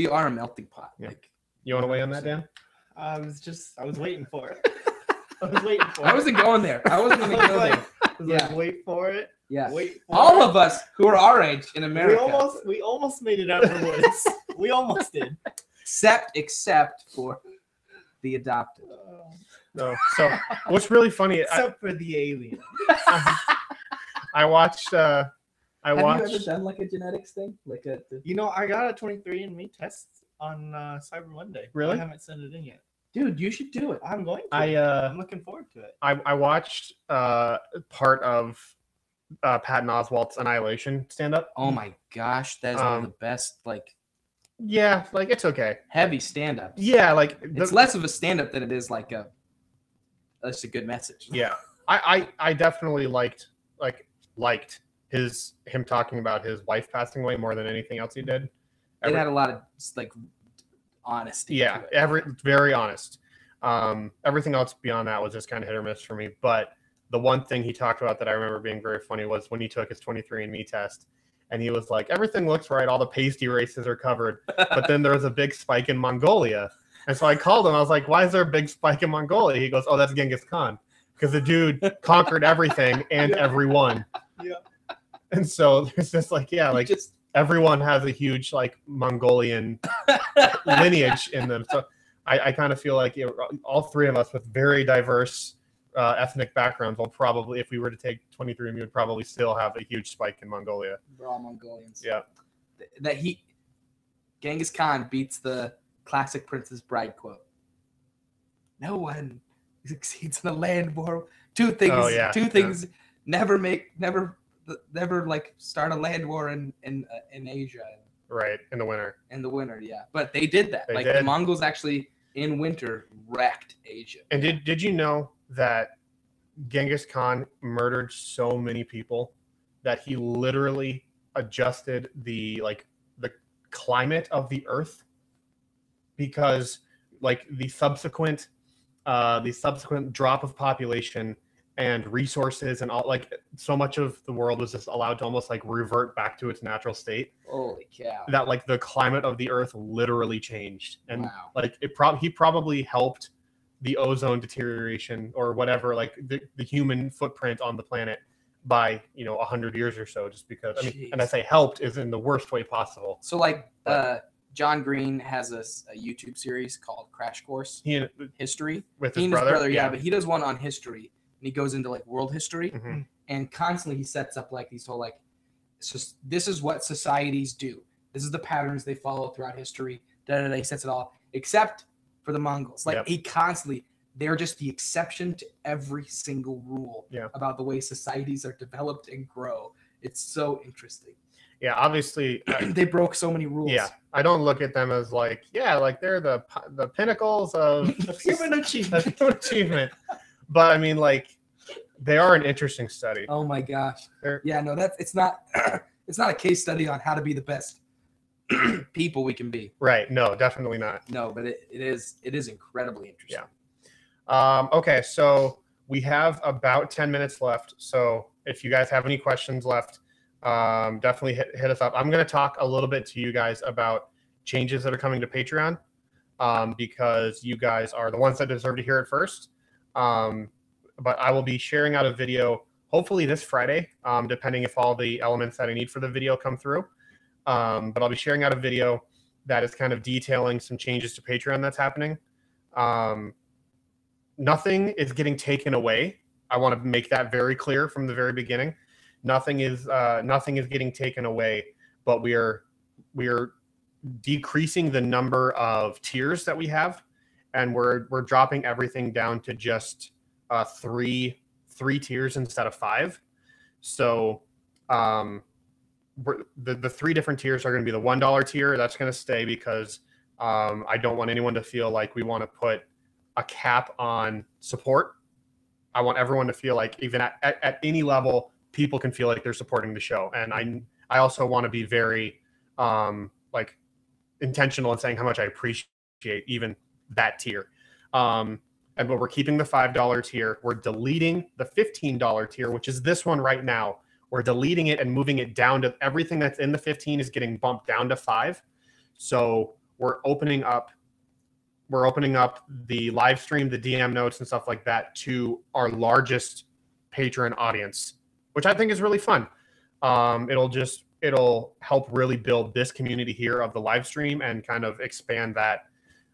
are a melting pot. Yeah. Like You want to weigh on that, Dan? I was waiting for it. I was waiting for it. I wasn't going there. I wasn't going to go there. I was like, wait for it. Yeah. Wait for All it. of us who are our age in America. We almost made it out of the woods. We almost did. Except for the adopted. No. So what's really funny, Except for the alien. I watched. Have you ever watched. done like a genetics thing? Like a You know, I got a 23andMe test on Cyber Monday. Really? I haven't sent it in yet. dude, you should do it. I'm going to. I'm looking forward to it. I watched part of Patton Oswalt's Annihilation stand up. Oh my gosh, that is one of the best like Yeah, like it's okay. heavy stand-ups. Yeah, like It's less of a stand-up than it is like that's a good message. Yeah, I definitely liked him talking about his wife passing away more than anything else he did. It had a lot of like honesty. Yeah, to it. very honest. Everything else beyond that was just kind of hit or miss for me. But the one thing he talked about that I remember being very funny was when he took his 23andMe test, and he was like, "Everything looks right, all the pasty races are covered, but then there was a big spike in Mongolia." And so I called him. I was like, "Why is there a big spike in Mongolia?" He goes, "Oh, that's Genghis Khan, because the dude conquered everything and everyone." Yeah. And so there's just like, yeah, like just everyone has a huge like Mongolian lineage in them. So I kind of feel like all three of us with very diverse ethnic backgrounds will probably, if we were to take 23andMe, would probably still have a huge spike in Mongolia. we're all Mongolians. Yeah. Genghis Khan beats the classic Princess Bride quote. No one succeeds in a land war. Two things never like start a land war in Asia. Right, in the winter. In the winter, yeah. But they did that. They The did. Mongols actually in winter wrecked Asia. And did you know that Genghis Khan murdered so many people that he literally adjusted the climate of the earth because like the subsequent drop of population and resources and all, like so much of the world was just allowed to almost like revert back to its natural state Holy cow. that like the climate of the earth literally changed. And Wow. like he probably helped the ozone deterioration or whatever, like the human footprint on the planet by 100 years or so, just because and I say helped is in the worst way possible. So like John Green has a YouTube series called Crash Course He History. with He his and his brother, brother, yeah, but he does one on history. he goes into like world history, Mhm. and constantly he sets up like these whole like, it's just this is what societies do. This is the patterns they follow throughout history. He sets it all, except for the Mongols. Like he constantly, they're just the exception to every single rule about the way societies are developed and grow. It's so interesting. Yeah, obviously they broke so many rules. Yeah, I don't look at them as like like they're the pinnacles of human achievement. But I mean, like, they are an interesting study. Oh my gosh. It's not it's not a case study on how to be the best people we can be. Right. No, definitely not. No, but it is incredibly interesting. Yeah. Okay, so we have about 10 minutes left. So if you guys have any questions left, definitely hit us up. I'm going to talk a little bit to you guys about changes that are coming to Patreon, because you guys are the ones that deserve to hear it first. But I will be sharing out a video hopefully this Friday, depending if all the elements that I need for the video come through. But I'll be sharing out a video that is kind of detailing some changes to Patreon that's happening. Nothing is getting taken away. I want to make that very clear from the very beginning. Nothing is getting taken away, but we are decreasing the number of tiers that we have, and we're dropping everything down to just three tiers instead of 5. So the 3 different tiers are going to be the $1 tier. That's going to stay because I don't want anyone to feel like we want to put a cap on support. I want everyone to feel like even at any level, people can feel like they're supporting the show. And I also want to be very like intentional in saying how much I appreciate even that tier. But we're keeping the $5 tier. We're deleting the $15 tier, which is this one right now. We're deleting it and moving it down to everything that's in the 15 is getting bumped down to 5. So we're opening up the live stream, the DM notes and stuff like that to our largest patron audience, which I think is really fun. It'll help really build this community here of the live stream and kind of expand that.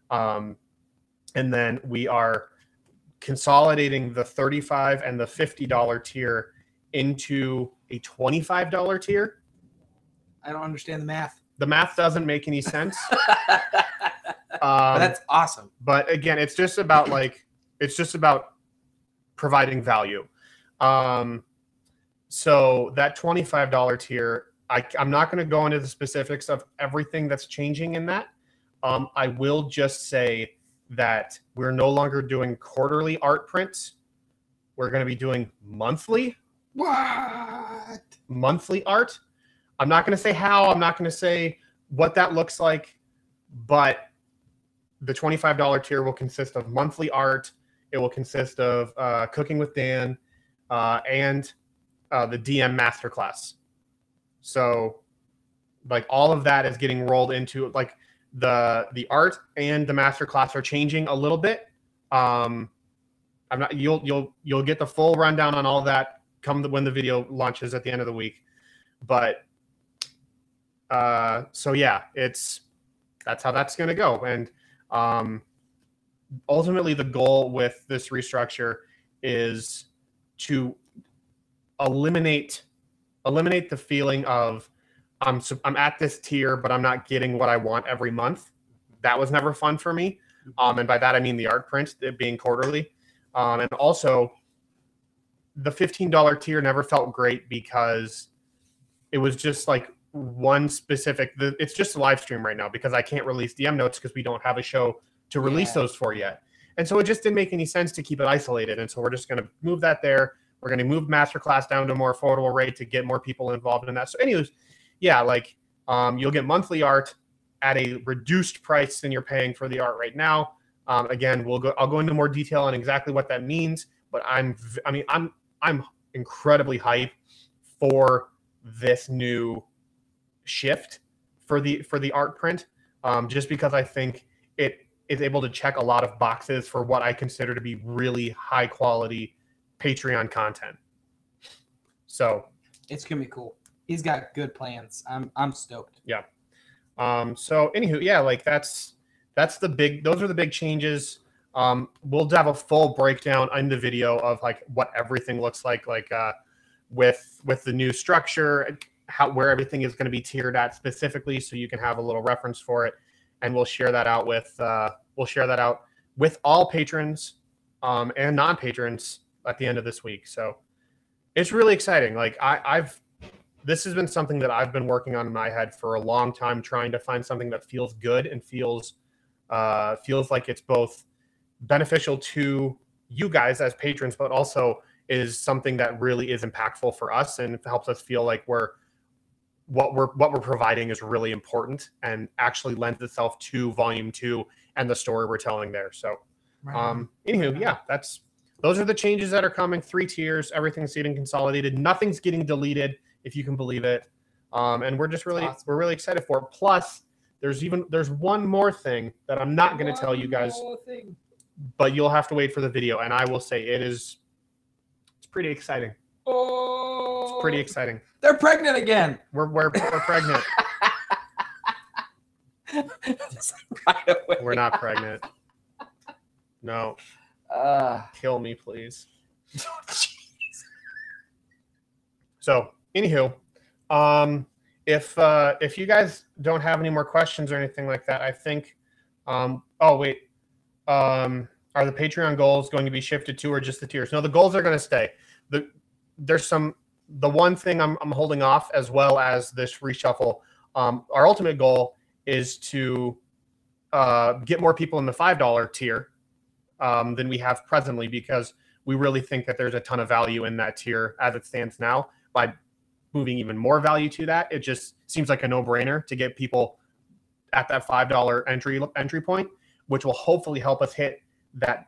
And then we are consolidating the $35 and the $50 tier into a $25 tier. I don't understand the math. The math doesn't make any sense. But that's awesome. But again, it's just about providing value. So that $25 tier, I'm not going to go into the specifics of everything that's changing in that. I will just say that we're no longer doing quarterly art prints. We're going to be doing monthly. What? Monthly art. I'm not going to say how. I'm not going to say what that looks like, but the $25 tier will consist of monthly art. It will consist of Cooking with Dan and the DM Masterclass. So, like, all of that is getting rolled into, like, the art and the Masterclass are changing a little bit. You'll get the full rundown on all that when the video launches at the end of the week. But so yeah, that's how that's going to go. And ultimately, the goal with this restructure is to eliminate the feeling of I'm at this tier, but I'm not getting what I want every month. That was never fun for me. And by that, I mean the art print, it being quarterly. And also, the $15 tier never felt great because it was just like one specific. It's just a live stream right now because I can't release DM notes because we don't have a show to release those for yet. And so it just didn't make any sense to keep it isolated. And so we're just going to move that there. We're going to move Masterclass down to a more affordable rate to get more people involved in that. So anyways, yeah, like you'll get monthly art at a reduced price than you're paying for the art right now. Again, I'll go into more detail on exactly what that means, but I'm incredibly hyped for this new shift for the art print, just because I think it is able to check a lot of boxes for what I consider to be really high quality Patreon content. So it's gonna be cool. He's got good plans. I'm stoked. Yeah. So anywho, yeah, like those are the big changes. We'll have a full breakdown in the video of like what everything looks like with the new structure, where everything is going to be tiered at specifically, so you can have a little reference for it. And we'll share that out with all patrons and non-patrons at the end of this week. So it's really exciting. Like this has been something that I've been working on in my head for a long time, trying to find something that feels good and feels like it's both beneficial to you guys as patrons, but also is something that really is impactful for us and helps us feel like what we're providing is really important and actually lends itself to volume 2 and the story we're telling there. So anywho, yeah, those are the changes that are coming. 3 tiers, everything's getting consolidated, nothing's getting deleted, if you can believe it. And we're just really awesome. We're really excited for it. Plus there's one more thing that I'm not going to tell you guys, but you'll have to wait for the video, and I will say it's pretty exciting. It's pretty exciting. They're pregnant again. We're pregnant. Right away. We're not pregnant. No. Kill me, please. So, anywho, if you guys don't have any more questions or anything like that, I think. Oh wait. Are the Patreon goals going to be shifted to, or just the tiers? No, the goals are going to stay. The one thing I'm holding off, as well as this reshuffle. Our ultimate goal is to get more people in the $5 tier than we have presently, because we really think that there's a ton of value in that tier as it stands now. By moving even more value to that, it just seems like a no-brainer to get people at that $5 entry point, which will hopefully help us hit that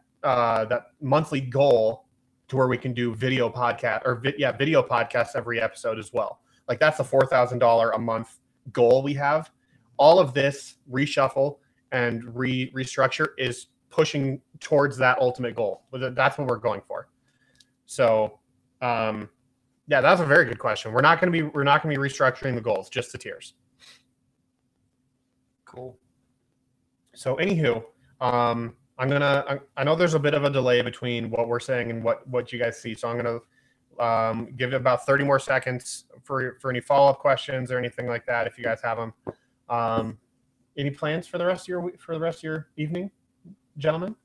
monthly goal to where we can do video podcasts every episode as well. Like that's the $4,000 a month goal we have. All of this reshuffle and restructure is pushing towards that ultimate goal. That's what we're going for. So, yeah, that's a very good question. We're not going to be restructuring the goals, just the tiers. Cool. So, anywho, I know there's a bit of a delay between what we're saying and what you guys see. So I'm gonna give it about 30 more seconds for any follow-up questions or anything like that, if you guys have them. Any plans for the rest of your evening, gentlemen?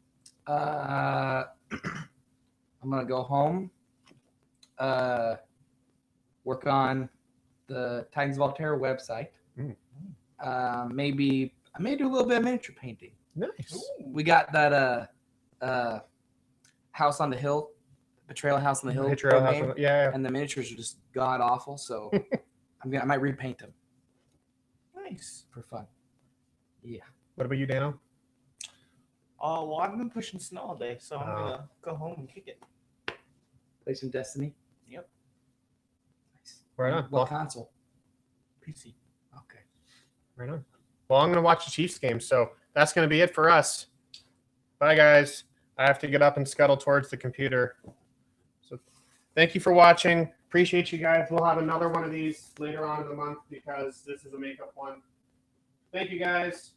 I'm gonna go home, work on the Titans of Voltaire website. Maybe I may do a little bit of miniature painting. Nice. We got that house on the hill, Betrayal House on the Hill. Betrayal House, yeah. And the miniatures are just god awful, so I might repaint them. Nice. For fun. Yeah. What about you, Dano? Well, I've been pushing snow all day, so I'm gonna go home and kick it. Play some Destiny. Yep. Nice. Right on. What console? PC. Okay. Right on. Well, I'm gonna watch the Chiefs game, so that's gonna be it for us. Bye, guys. I have to get up and scuttle towards the computer. So thank you for watching. Appreciate you guys. We'll have another one of these later on in the month because this is a makeup one. Thank you, guys.